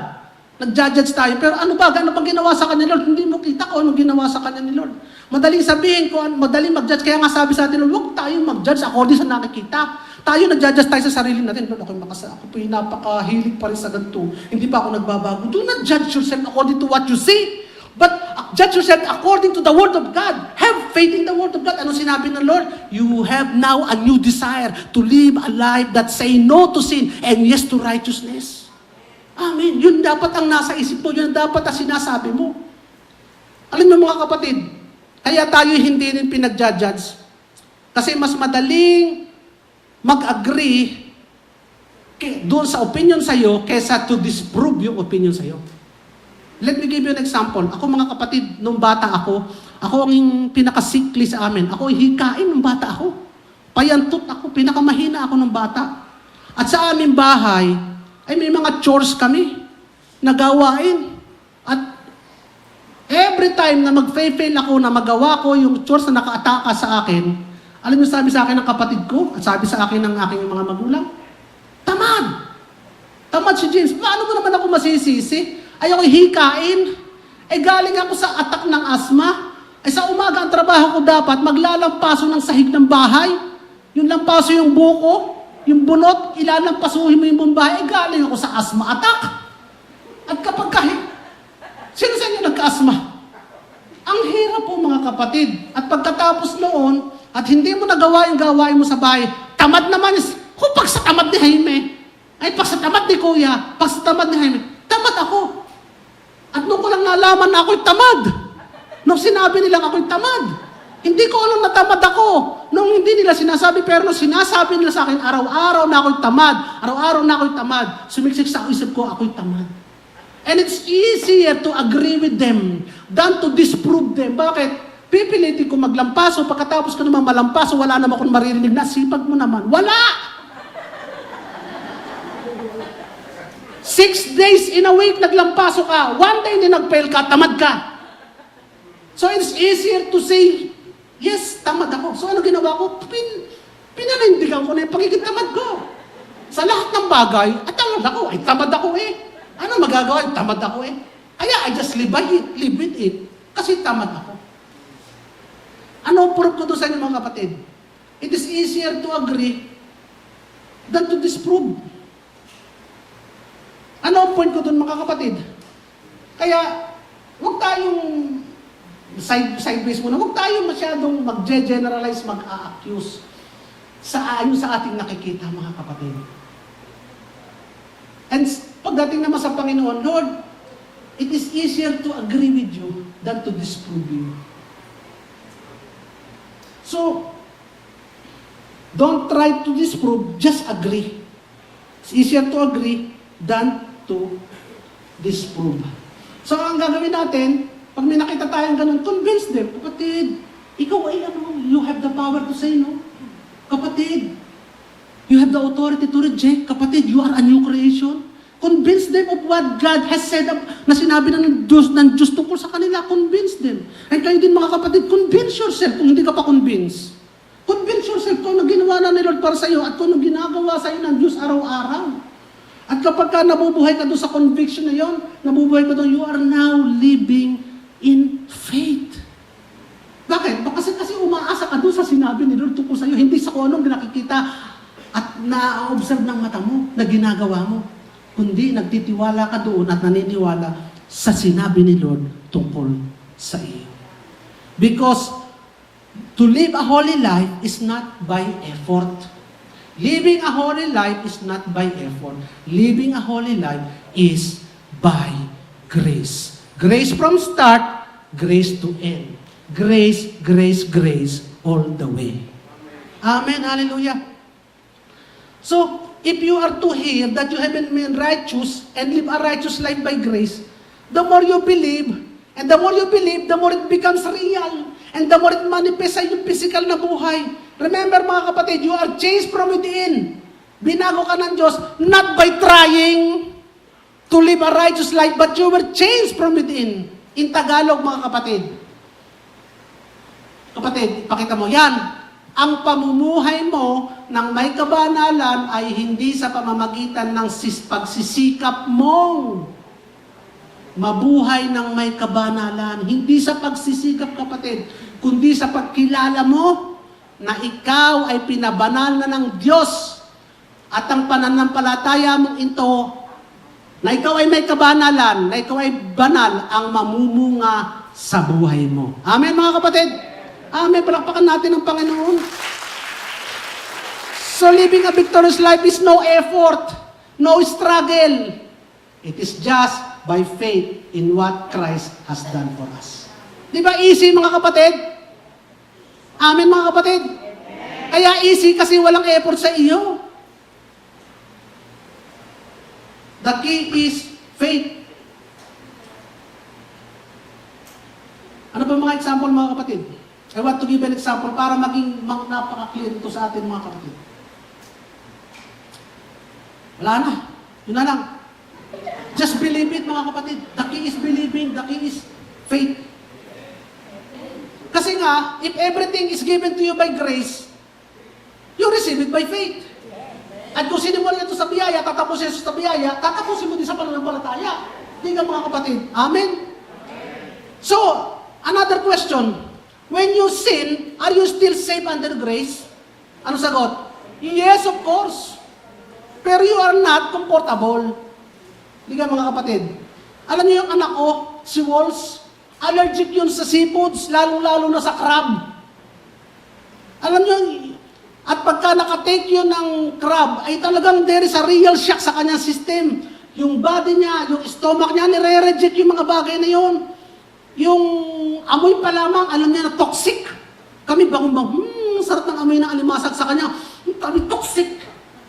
Nag-judge tayo, pero ano ba ginawa sa kanya ni Lord? Hindi mo kita kung ano ginawa sa kanya ni Lord. Madaling sabihin, madaling mag-judge, kaya nga sabi sa atin, huwag tayong mag-judge according sa nakikita. Tayo nag-judge tayo sa sarili natin. Lord, ako po napakahilig pa rin sa ganito. Hindi pa ako nagbabago. Do not judge yourself according to what you see. But judge yourself according to the Word of God. Have faith in the Word of God. Ano sinabi ng Lord? You have now a new desire to live a life that say no to sin and yes to righteousness. Amen. Yun dapat ang nasa isip mo. Yun dapat ang sinasabi mo. Alam niyo mga kapatid, kaya tayo hindi rin pinag-judge. Kasi mas madaling mag-agree doon sa opinion sa'yo kesa to disprove yung opinion sa'yo. Let me give you an example. Ako mga kapatid, nung bata ako ang pinakasikli sa amin. Ako hikain nung bata ako. Payantot ako, pinakamahina ako nung bata. At sa aming bahay, ay may mga chores kami na gawain. At every time na mag-fail ako na magawa ko yung chores na nakaataka sa akin, alam niyo sabi sa akin ng kapatid ko, at sabi sa akin ng aking mga magulang, tamad! Tamad si James. Paano mo naman ako masisisi? Ay ako'y hikain. Galing ako sa atak ng asma. Sa umaga ang trabaho ko dapat maglalampaso ng sahig ng bahay. Yung lampaso yung buko, yung bunot, ilalampasuhin mo yung buong bahay. Galing ako sa asma attack. At kapag sino sa inyo nagka-asma? Ang hirap po mga kapatid. At pagkatapos noon, at hindi mo nagawa yung gawain mo sa bahay, tamad naman. Pag sa tamad ni Jaime, pag sa tamad ni Kuya, pag sa tamad ni Jaime, tamad ako. At nung ko lang nalaman na ako'y tamad. Nung sinabi nilang ako'y tamad. Hindi ko alam na tamad ako. Nung hindi nila sinasabi, pero nung sinasabi nila sa akin, araw-araw na ako'y tamad. Araw-araw na ako'y tamad. Sumiksik sa isip ko, ako'y tamad. And it's easier to agree with them than to disprove them. Bakit? Pipilitin ko maglampaso, pagkatapos ko naman malampaso, wala naman akong maririnig na sipag mo naman. Wala! 6 days in a week, naglampaso ka. 1 day na nag-fail ka, tamad ka. So it's easier to say, yes, tamad ako. So ano ginawa ko? Pinanindigan ko na yung pagiging tamad ko. Sa lahat ng bagay, at tamad ako. Tamad ako Ano magagawa? Tamad ako Kaya I just live with it. Kasi tamad ako. Ano ang proof ko doon sa inyo mga kapatid? It is easier to agree than to disprove. Ano ang point ko doon mga kapatid? Kaya, huwag tayong sideways muna. Huwag tayong masyadong mag-generalize, mag-a-accuse ayon sa ating nakikita mga kapatid. And pagdating naman sa Panginoon, Lord, it is easier to agree with you than to disprove you. So, don't try to disprove, just agree. It's easier to agree than to disprove. So, ang gagawin natin, pag may nakita tayong ganun, convince them, kapatid, ikaw you have the power to say no. Kapatid, you have the authority to reject. Kapatid, you are a new creation. Convince them of what God has said na sinabi ng Diyos tungkol sa kanila. Convince them. And kayo din mga kapatid, convince yourself kung hindi ka pa convince. Convince yourself kung ano ginawa na ni Lord para sa iyo at kung ano ginagawa sa iyo ng Diyos araw-araw. At kapag ka nabubuhay ka doon sa conviction na yon, nabubuhay ka doon, you are now living in faith. Bakit? Kasi umaasa ka doon sa sinabi ni Lord tungkol sa iyo, hindi sa kung anong nakikita at na-observe ng mata mo na ginagawa mo. Kundi nagtitiwala ka doon at naniniwala sa sinabi ni Lord tungkol sa iyo. Because to live a holy life is not by effort. Living a holy life is not by effort. Living a holy life is by grace. Grace from start, grace to end. Grace, grace, grace all the way. Amen. Hallelujah. So, if you are to hear that you have been made righteous and live a righteous life by grace, the more you believe, and the more you believe, the more it becomes real, and the more it manifests sa iyong physical na buhay. Remember mga kapatid, you are changed from within. Binago ka ng Diyos, not by trying to live a righteous life, but you were changed from within. In Tagalog mga kapatid. Kapatid, ipakita mo, yan. Ang pamumuhay mo ng may kabanalan ay hindi sa pamamagitan ng pagsisikap mong mabuhay ng may kabanalan. Hindi sa pagsisikap, kapatid, kundi sa pagkilala mo na ikaw ay pinabanal na ng Diyos at ang pananampalataya mong ito na ikaw ay may kabanalan, na ikaw ay banal ang mamumunga sa buhay mo. Amen mga kapatid? Amen. Palakpakan natin ang Panginoon. So living a victorious life is no effort, no struggle. It is just by faith in what Christ has done for us. Di ba easy mga kapatid? Amen mga kapatid? Kaya easy kasi walang effort sa iyo. The key is faith. Ano ba mga example mga kapatid? I want to give an example para maging napaka-clear ito sa atin mga kapatid. Wala na. Yun na lang. Just believe it mga kapatid. The key is believing. The key is faith. Kasi nga, if everything is given to you by grace, you receive it by faith. At kung sinimulan ito sa biyaya, tatapusin ito sa biyaya, tatapusin mo din sa pananampalataya. Hindi ka mga kapatid. Amen? So, another question. When you sin, are you still safe under grace? Ano sagot? Yes, of course. Pero you are not comfortable. Hindi ka mga kapatid. Alam niyo yung anak ko, si Walls, allergic yun sa seafoods, lalong-lalo na sa crab. Alam niyo, at pagka nakatake yun ng crab, ay talagang there is a real shock sa kanyang system. Yung body niya, yung stomach niya, nire-reject yung mga bagay na yun. Yung amoy pa lamang, alam niya na toxic. Kami bang sarap ng amoy ng alimasag sa kanya. Kami toxic.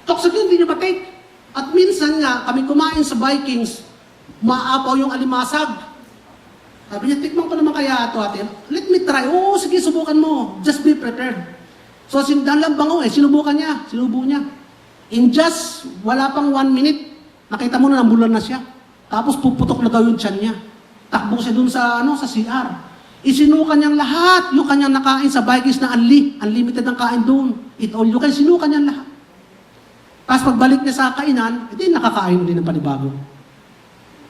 Toxic yun, hindi niya matake. At minsan nga, kami kumain sa Vikings, maapaw yung alimasag. Sabi niya, tikman ko naman kaya ito ate. Let me try. Oo, sige, subukan mo. Just be prepared. So, sindan lang bango sinubukan niya. Sinubo niya. In just, wala pang 1 minute, nakita mo na nambulan na siya. Tapos puputok na daw yung tiyan niya. Takbo siya dun sa CR. Isinukan niyang lahat yung kanyang nakain sa Vikings na unlimited ang kain doon. Eat all you can, sinukan niyang lahat. Tapos pagbalik niya sa kainan, hindi nakakain ulit ng panibago.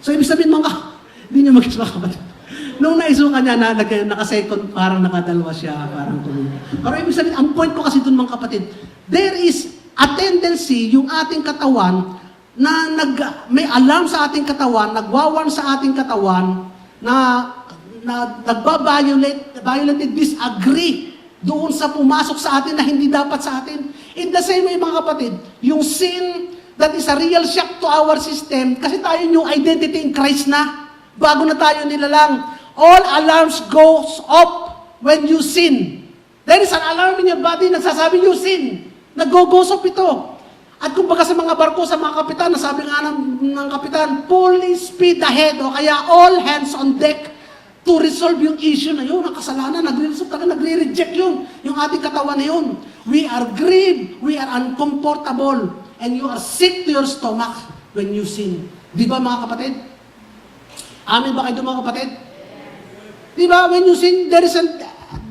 So ibig sabihin hindi niya mag-isma kapatid. Nung naisukan niya na naka-second, parang nakadalawa siya, parang tuloy. Pero ibig sabihin, ang point ko kasi doon mga kapatid, there is a tendency yung ating katawan na may alarm sa ating katawan, nagwawarn sa ating katawan na violently disagree doon sa pumasok sa atin na hindi dapat sa atin. In the same way mga kapatid, yung sin that is a real shock to our system, kasi tayo yung identity in Christ na, bago na tayo nilalang. All alarms goes off when you sin. There is an alarm in your body nagsasabi you sin. Nag-goes off ito. At kumbaga sa mga barko, sa mga kapitan, nasabi nga ng kapitan, full speed ahead, o kaya all hands on deck to resolve yung issue na yun, ang kasalanan, nagre-reject yun, yung ating katawan na yun. We are grieved, we are uncomfortable, and you are sick to your stomach. when you sin. Di ba mga kapatid? Amin ba kayo mga kapatid? Di ba, when you sin, there is a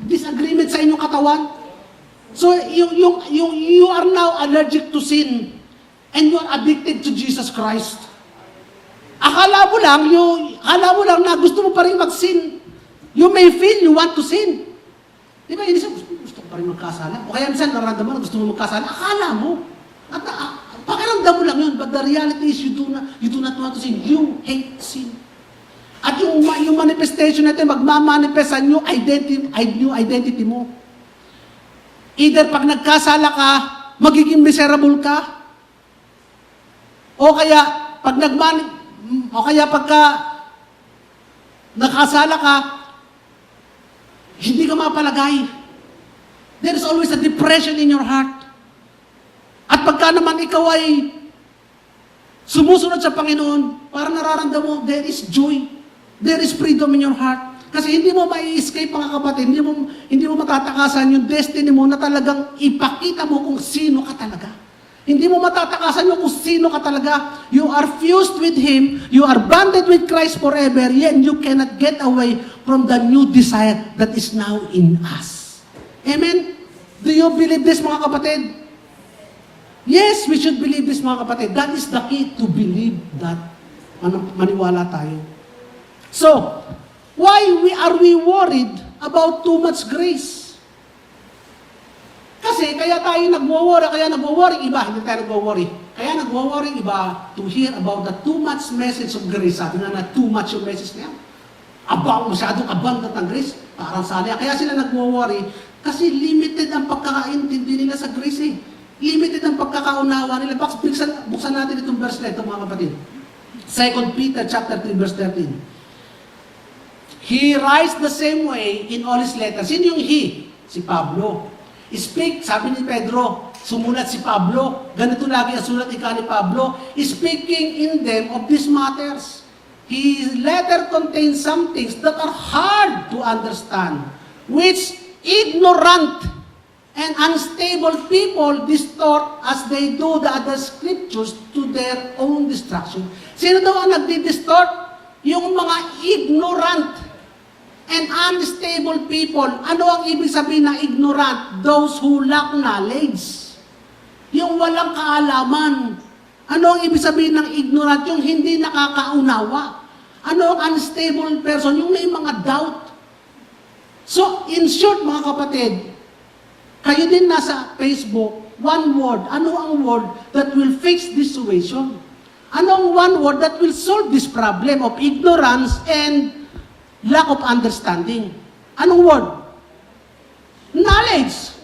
disagreement sa inyong katawan. So, you are now allergic to sin and you are addicted to Jesus Christ. Akala mo lang na gusto mo pa rin mag-sin. You may feel you want to sin. Di ba, gusto mo pa rin magkasala. O kaya minsan, nararamdaman na gusto mo magkasala. Akala mo. At pakiramdam mo lang yun. But the reality is, you do not want to sin. You hate sin. At yung manifestation natin, magmamanifest sa new identity mo. Either pag nagkasala ka, magiging miserable ka. O kaya pagka nakasala ka, hindi ka mapalagay. There is always a depression in your heart. At pagka naman ikaw ay sumusunod sa Panginoon, para nararamdaman mo, there is joy. There is freedom in your heart. Kasi hindi mo mai-escape mga kapatid, hindi mo matatakasan yung destiny mo na talagang ipakita mo kung sino ka talaga. Hindi mo matatakasan yung kung sino ka talaga. You are fused with Him, you are bonded with Christ forever, yet you cannot get away from the new desire that is now in us. Amen? Do you believe this mga kapatid? Yes, we should believe this mga kapatid. That is the key to believe that. Maniwala tayo. So, why are we worried about too much grace? Kasi kaya tayo nagwo-worry iba, hindi tayo nagwo-worry. Kaya nagwo-worry iba to hear about the too much message of grace. Sabi nga na too much yung message niya. Masyadong abundant ng grace. Parang salya. Kaya sila nagwo-worry kasi limited ang pagkakaintindi nila sa grace eh. Limited ang pagkakaunawa nila. Buksan natin itong verse na ito mga kapatid. 2 Peter chapter 3 verse 13. He writes the same way in all his letters. Sino yung he? Si Pablo. Sabi ni Pedro, sumulat si Pablo. Ganito lagi ang sulat ni Pablo. Speaking in them of these matters. His letter contains some things that are hard to understand, which ignorant and unstable people distort as they do the other scriptures to their own destruction. Sino daw ang nagdi-distort? Yung mga ignorant and unstable people. Ano ang ibig sabihin na ignorant? Those who lack knowledge. Yung walang kaalaman. Ano ang ibig sabihin ng ignorant? Yung hindi nakakaunawa. Ano ang unstable person? Yung may mga doubt. So, in short mga kapatid, kayo din nasa Facebook, one word. Ano ang word that will fix this situation? Ano ang one word that will solve this problem of ignorance and lack of understanding? Anong word? Knowledge.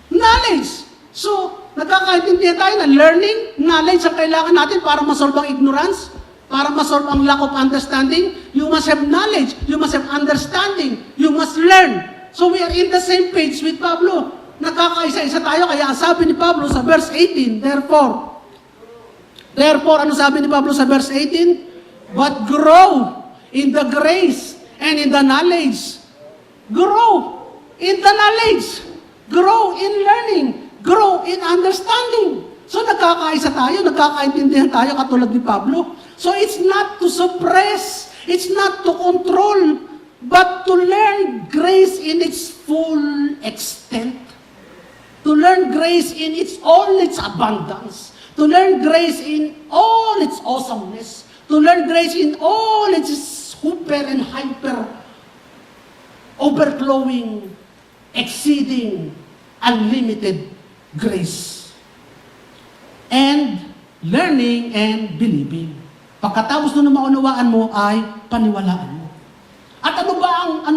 Knowledge. So, nagkakaintindihan tayo na learning, knowledge ang kailangan natin para masolve ang ignorance, para masolve ang lack of understanding. You must have knowledge. You must have understanding. You must learn. So, we are in the same page with Pablo. Nagkakaisa-isa tayo, kaya ang sabi ni Pablo sa verse 18, Therefore, ano sabi ni Pablo sa verse 18? But grow in the grace and in the knowledge. Grow in the knowledge. Grow in learning. Grow in understanding. So nagkakaisa tayo, nagkakaintindihan tayo katulad ni Pablo. So it's not to suppress, it's not to control, but to learn grace in its full extent. To learn grace in all its abundance. To learn grace in all its awesomeness. To learn grace in all its super and hyper, overflowing, exceeding, unlimited grace. And learning and believing. Pagkatapos na maunawaan mo ay paniwalaan mo. At ano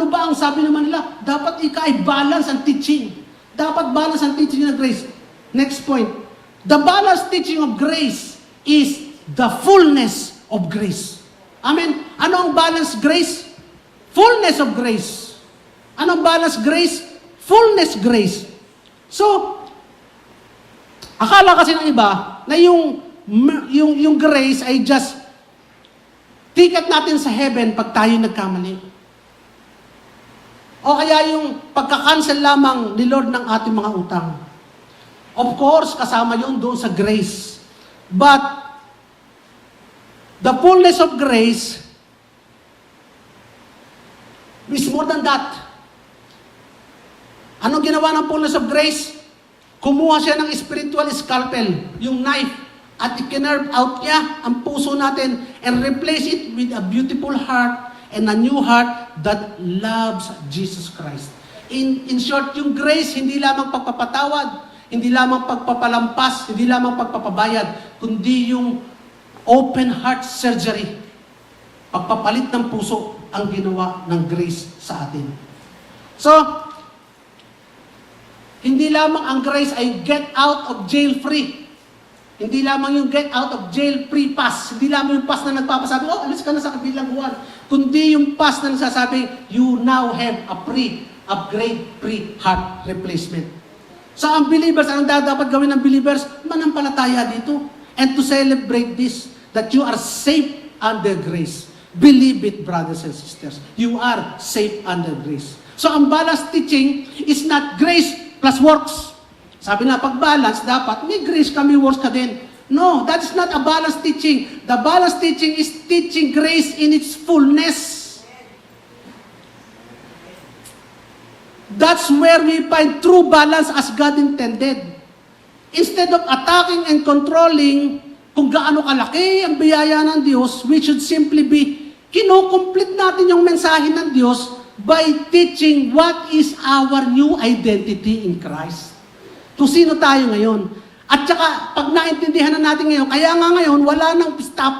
ba ang sabi naman nila? Dapat ay balance ang teaching. Dapat balance ang teaching ng grace. Next point. The balanced teaching of grace is the fullness of grace. Amen. Ano ang balanced grace? Fullness of grace. Ano ang balanced grace? Fullness grace. So, akala kasi ng iba na yung grace ay just ticket natin sa heaven pag tayo nagkamali. O kaya yung pagka-cancel lamang ni Lord ng ating mga utang. Of course, kasama yun doon sa grace. But, The fullness of grace is more than that. Anong ginawa ng fullness of grace? Kumuha siya ng spiritual scalpel, yung knife, at i-nerve out niya ang puso natin and replace it with a beautiful heart and a new heart that loves Jesus Christ. In short, yung grace, hindi lamang pagpapatawad, hindi lamang pagpapalampas, hindi lamang pagpapabayad, kundi yung open heart surgery. Pagpapalit ng puso ang ginawa ng grace sa atin. So, hindi lamang ang grace ay get out of jail free. Hindi lamang yung get out of jail free pass. Hindi lamang yung pass na nagpapasabi, oh, alis ka na sa kabilang buwan. Kundi yung pass na nagsasabi, you now have a free, upgrade, free heart replacement. So ang believers, anong dapat gawin ng believers? Manampalataya dito. And to celebrate this, that you are safe under grace. Believe it, brothers and sisters. You are safe under grace. So ang balance teaching is not grace plus works. Sabi na, pag balance, dapat may grace ka, may works ka din. No, that is not a balance teaching. The balance teaching is teaching grace in its fullness. That's where we find true balance as God intended. Instead of attacking and controlling kung gaano kalaki ang biyaya ng Diyos, we should simply be, kinukomplete natin yung mensahe ng Diyos by teaching what is our new identity in Christ. Kung sino tayo ngayon. At saka, pag naintindihan na natin ngayon, kaya nga ngayon, wala nang stop,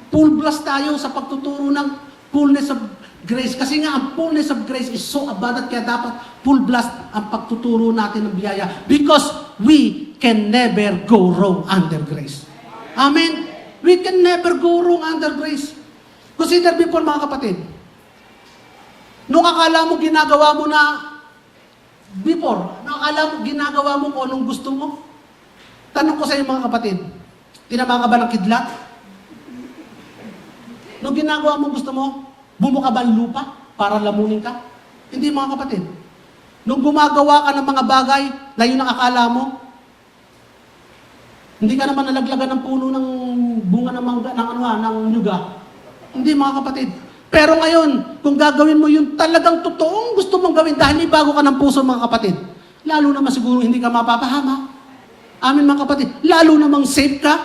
full blast tayo sa pagtuturo ng fullness of grace. Kasi nga, ang fullness of grace is so abundant, kaya dapat full blast ang pagtuturo natin ng biyaya. Because we can never go wrong under grace. Amen? We can never go wrong under grace. Consider before, mga kapatid, nung akala mo ginagawa mo na akala mo ginagawa mo kung anong gusto mo. Tanong ko sa iyo mga kapatid, tinama ka ba ng kidlat? Nung ginagawa mo gusto mo, bumuka ba ang lupa para lamunin ka? Hindi mga kapatid. Nung gumagawa ka ng mga bagay na yun ang akala mo, hindi ka naman nalaglagan ng puno ng bunga ng mangga, ng nyuga. Hindi mga kapatid. Pero ngayon, kung gagawin mo yung talagang totoong gusto mong gawin dahil may bago ka ng puso mga kapatid, lalo naman siguro hindi ka mapapahama. Amin mga kapatid, lalo namang safe ka.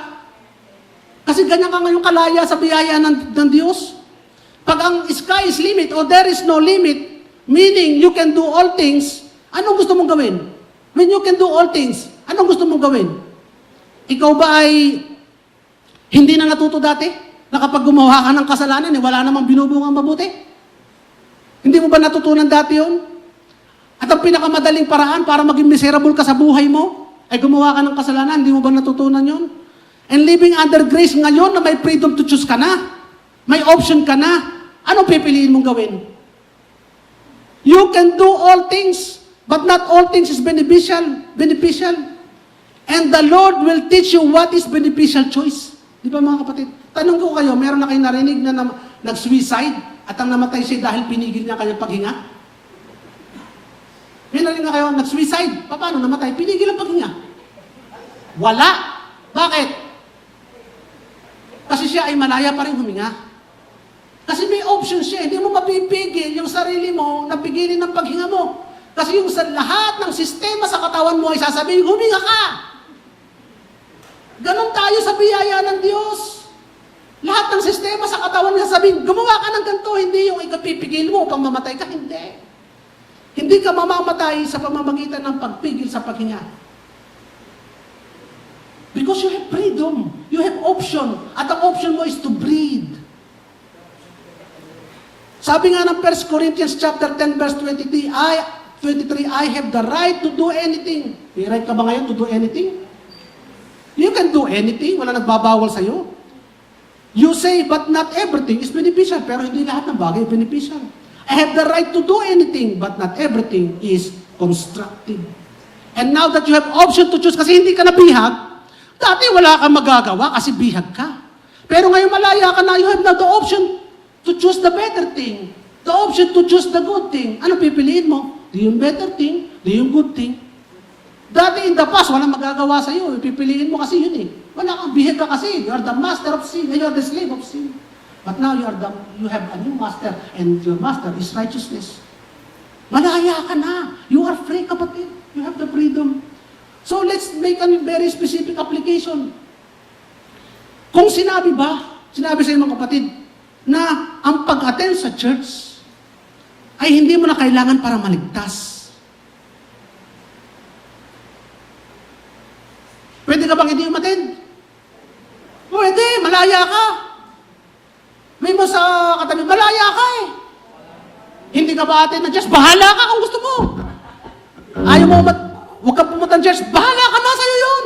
Kasi ganyan ka ngayon kalaya sa biyaya ng Diyos. Pag ang sky is limit or there is no limit, meaning you can do all things, anong gusto mong gawin? When you can do all things, anong gusto mong gawin? Ikaw ba ay hindi na natuto dati? Na kapag gumawa ka ng kasalanan, wala namang binubungang mabuti. Hindi mo ba natutunan dati yun? At ang pinakamadaling paraan para maging miserable ka sa buhay mo, ay gumawa ka ng kasalanan, hindi mo ba natutunan yun? And living under grace ngayon na may freedom to choose ka na, may option ka na, anong pipiliin mong gawin? You can do all things, but not all things is beneficial. And the Lord will teach you what is beneficial choice. Di ba mga kapatid? Tanong ko kayo, meron na kayo narinig na nag-suicide at ang namatay siya dahil pinigil niya kanyang paghinga? May narinig na kayo, nag-suicide. Paano namatay? Pinigil ang paghinga. Wala. Bakit? Kasi siya ay malaya pa rin huminga. Kasi may option siya. Hindi mo mapipigil yung sarili mo na pigilin ng paghinga mo. Kasi yung sa lahat ng sistema sa katawan mo ay sasabihin, huminga ka. Ganon tayo sa biyaya ng Diyos. Lahat ng sistema sa katawan niya sasabihin, gumawa ka ng ganito, hindi yung ikapipigil mo upang mamatay ka. Hindi. Hindi ka mamamatay sa pamamagitan ng pagpigil sa paghinga. Because you have freedom. You have option. At ang option mo is to breathe. Sabi nga ng 1 Corinthians chapter 10 verse 23, I have the right to do anything. May right ka ba ngayon to do anything? You can do anything. Wala nagbabawal sa'yo. You say, but not everything is beneficial. Pero hindi lahat ng bagay beneficial. I have the right to do anything, but not everything is constructive. And now that you have option to choose, kasi hindi ka nabihag, dati wala kang magagawa kasi bihag ka. Pero ngayon malaya ka na, you have now the option to choose the better thing. The option to choose the good thing. Ano pipiliin mo? Di yung better thing, di yung good thing. Dati in the past, walang magagawa sa iyo. Pipiliin mo kasi yun eh. Wala kang bihag ka kasi. You are the master of sin. You are the slave of sin. But now you have a new master, and your master is righteousness. Malaya ka na. You are free, kapatid. You have the freedom. So let's make a very specific application. Kung sinabi sa inyo mga kapatid, na ang pag-attend sa church ay hindi mo na kailangan para maligtas. Pwede ka bang hindi umattend? Pwede, malaya ka. May mo sa katabi, malaya ka eh. Hindi ka ba attend ng church? Bahala ka kung gusto mo. Ayaw mo huwag ka pumunta ng church, bahala ka na sa'yo yun.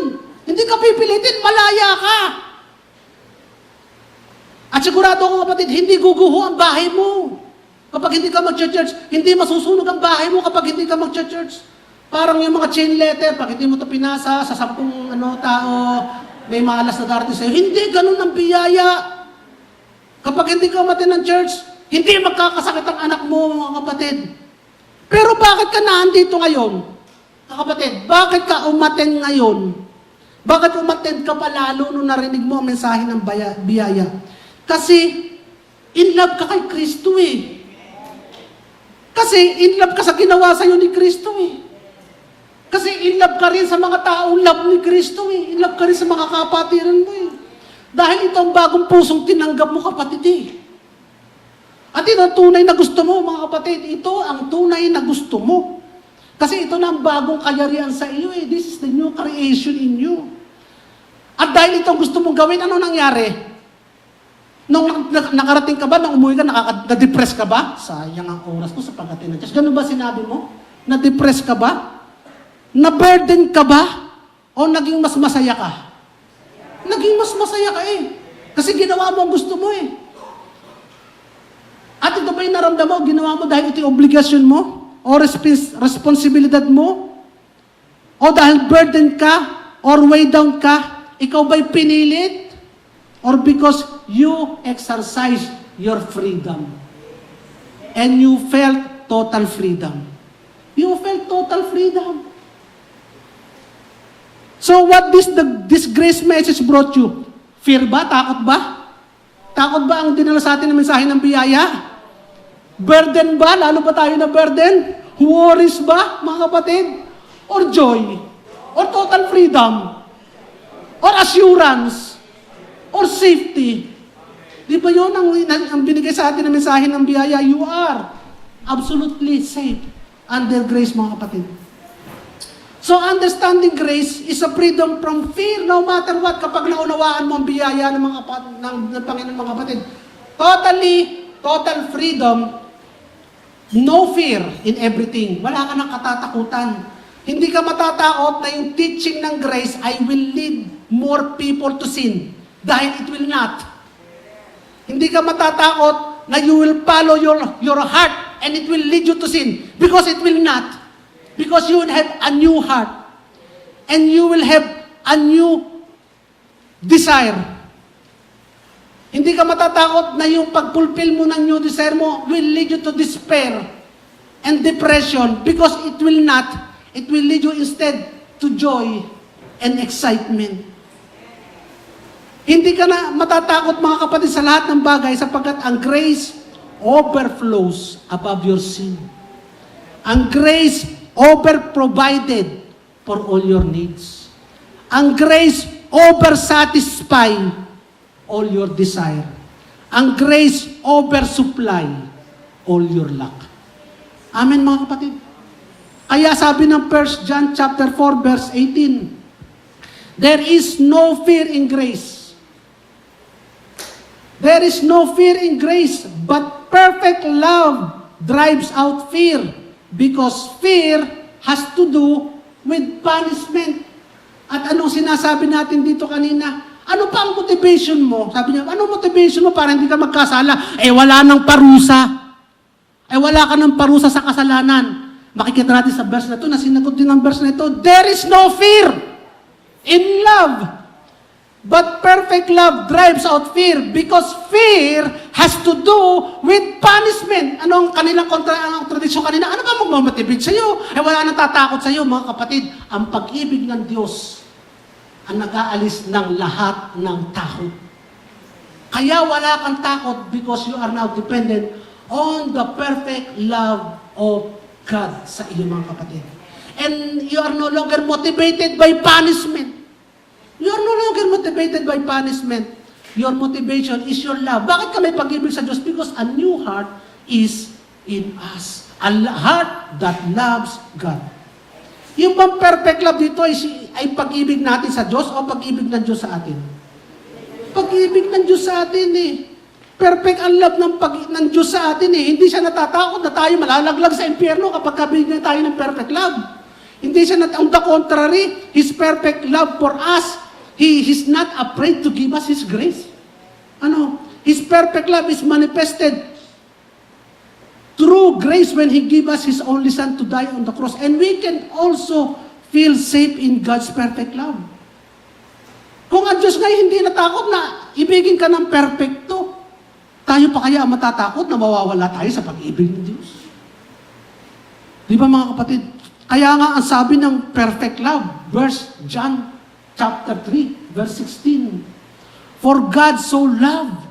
Hindi ka pipilitin, malaya ka. At sigurado ko kapatid, hindi guguho ang bahay mo. Kapag hindi ka mag-church, hindi masusunog ang bahay mo kapag hindi ka mag-church. Parang yung mga chain letter, pag hindi mo ito pinasa sa 10 tao, may malas na darating sa'yo. Hindi ganun ang biyaya. Kapag hindi ka umattend ng church, hindi magkakasakit ang anak mo, mga kapatid. Pero bakit ka nandito ngayon? Kapatid, bakit ka umattend ngayon? Bakit umattend ka pa lalo nung narinig mo ang mensahe ng biyaya? Kasi, in love ka kay Kristo eh. Kasi, in love ka sa ginawa sa'yo ni Kristo eh. Kasi, in love ka rin sa mga taong love ni Kristo eh. In love ka rin sa mga kapatiran mo eh. Dahil ito ang bagong pusong tinanggap mo, kapatid eh. At ito ang tunay na gusto mo, mga kapatid. Ito ang tunay na gusto mo. Kasi ito na ang bagong kayarihan sa iyo eh. This is the new creation in you. At dahil ito ang gusto mong gawin, ano nangyari? Nung nakarating ka ba, nung umuwi ka, na-depress ka ba? Sayang ang oras ko sa pag-attend ng church. Ganun ba sinabi mo? Na-depress ka ba? Na-burden ka ba? O naging mas masaya ka? Naging mas masaya ka eh. Kasi ginawa mo ang gusto mo eh. At ito ba yung naramdaman mo? Ginawa mo dahil ito yung obligasyon mo? O responsibilidad mo? O dahil burden ka? Or weigh down ka? Ikaw ba'y pinilit? Or because you exercise your freedom? And you felt total freedom. You felt total freedom. So what this grace message brought you? Fear ba? Takot ba? Takot ba ang dinala sa atin ng mensahe ng biyaya? Burden ba? Lalo ba tayo na burden? Worries ba, mga kapatid? Or joy? Or total freedom? Or assurance? Or safety? Di ba yun ang binigay sa atin ng mensahe ng biyaya? You are absolutely safe under grace, mga kapatid. So understanding grace is a freedom from fear no matter what. Kapag naunawaan mo ang biyaya ng Panginoon, mga kapatid. Total freedom, no fear in everything. Wala ka ng katatakutan. Hindi ka matatakot na yung teaching ng grace, I will lead more people to sin. Dahil it will not. Hindi ka matatakot na you will follow your heart and it will lead you to sin. Because it will not. Because you will have a new heart. And you will have a new desire. Hindi ka matatakot na yung pag-fulfill mo ng new desire mo will lead you to despair and depression. Because it will not. It will lead you instead to joy and excitement. Hindi ka na matatakot, mga kapatid, sa lahat ng bagay sapagkat ang grace overflows above your sin. Ang grace over-provided for all your needs. Ang grace over-satisfy all your desire. Ang grace over-supply all your lack. Amen, mga kapatid. Kaya sabi ng 1 John chapter 4 verse 18, there is no fear in grace. There is no fear in grace, but perfect love drives out fear, because fear has to do with punishment. At anong sinasabi natin dito kanina? Ano pa ang motivation mo? Sabi niya, ano motivation mo para hindi ka magkasala? Wala nang parusa. Wala ka ng parusa sa kasalanan. Makikita natin sa verse na ito, na sinagot din ang verse na ito, there is no fear in love. But perfect love drives out fear because fear has to do with punishment. Anong kanilang tradisyon kanina? Ano ba magmamotivate sa'yo? Wala nang tatakot sa'yo, mga kapatid. Ang pag-ibig ng Diyos ang nag-aalis ng lahat ng takot. Kaya wala kang takot because you are now dependent on the perfect love of God sa iyo, mga kapatid. And you are no longer motivated by punishment. You are no longer motivated by punishment. Your motivation is your love. Bakit ka may pag-ibig sa Diyos? Because a new heart is in us. A heart that loves God. Yung bang perfect love dito ay pag-ibig natin sa Diyos o pag-ibig ng Diyos sa atin? Pag-ibig ng Diyos sa atin eh. Perfect ang love ng Diyos sa atin eh. Hindi siya natatakot na tayo malalaglag sa impyerno kapag kabigyan tayo ng perfect love. Hindi siya on the contrary, His perfect love for us, He is not afraid to give us His grace. His perfect love is manifested through grace when He gave us His only Son to die on the cross. And we can also feel safe in God's perfect love. Kung ang Diyos ngayon hindi natakot na ibigin ka ng perfecto, tayo pa kaya matatakot na mawawala tayo sa pag-ibig ng Diyos? Di ba, mga kapatid? Kaya nga ang sabi ng perfect love, John chapter 3, verse 16. For God so loved.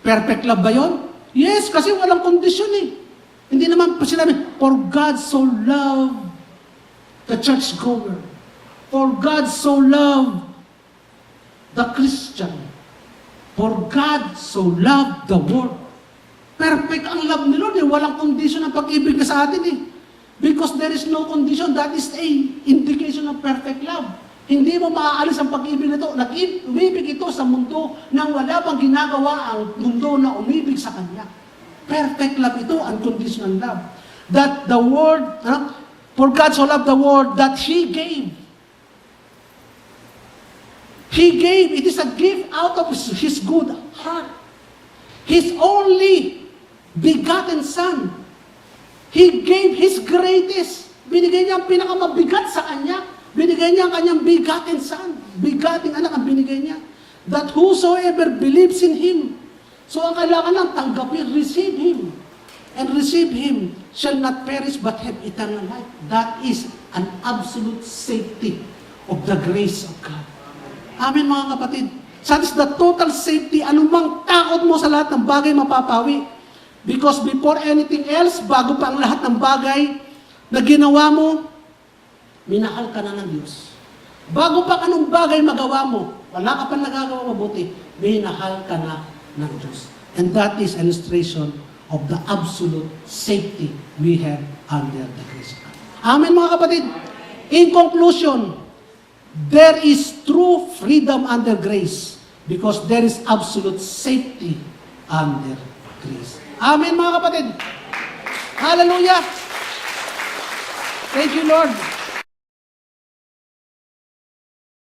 Perfect love ba yun? Yes, kasi walang kondisyon eh. Hindi naman sinabi, for God so loved the churchgoer. For God so loved the Christian. For God so loved the world. Perfect ang love ni Lord eh. Walang kondisyon ang pag-ibig na sa atin eh. Because there is no condition. That is a indication of perfect love. Hindi mo maaalis ang pag-ibig nito. Umibig ito sa mundo nang wala pang ginagawa ang mundo na umibig sa Kanya. Perfect love ito, unconditional love. That the world, for God so loved the world that He gave. He gave, it is a gift out of His good heart. His only begotten Son. He gave His greatest. Binigay niya ang pinakamabigat sa Kanya. Binigay niya ang Kanyang begotten Son. Begotten anak ang binigay niya. That whosoever believes in Him. So ang kailangan lang tanggapin, receive Him. And receive Him shall not perish but have eternal life. That is an absolute safety of the grace of God. Amen, mga kapatid. That is the total safety. Anumang takot mo sa lahat ng bagay mapapawi. Because before anything else, bago pa ang lahat ng bagay na ginawa mo, minahal ka na ng Diyos. Bago pa anong bagay magawa mo, wala ka pa nagagawa mabuti, minahal ka na ng Diyos. And that is illustration of the absolute safety we have under the grace of God. Amen, mga kapatid. In conclusion, there is true freedom under grace because there is absolute safety under grace. Amen, mga kapatid. Hallelujah. Thank you, Lord.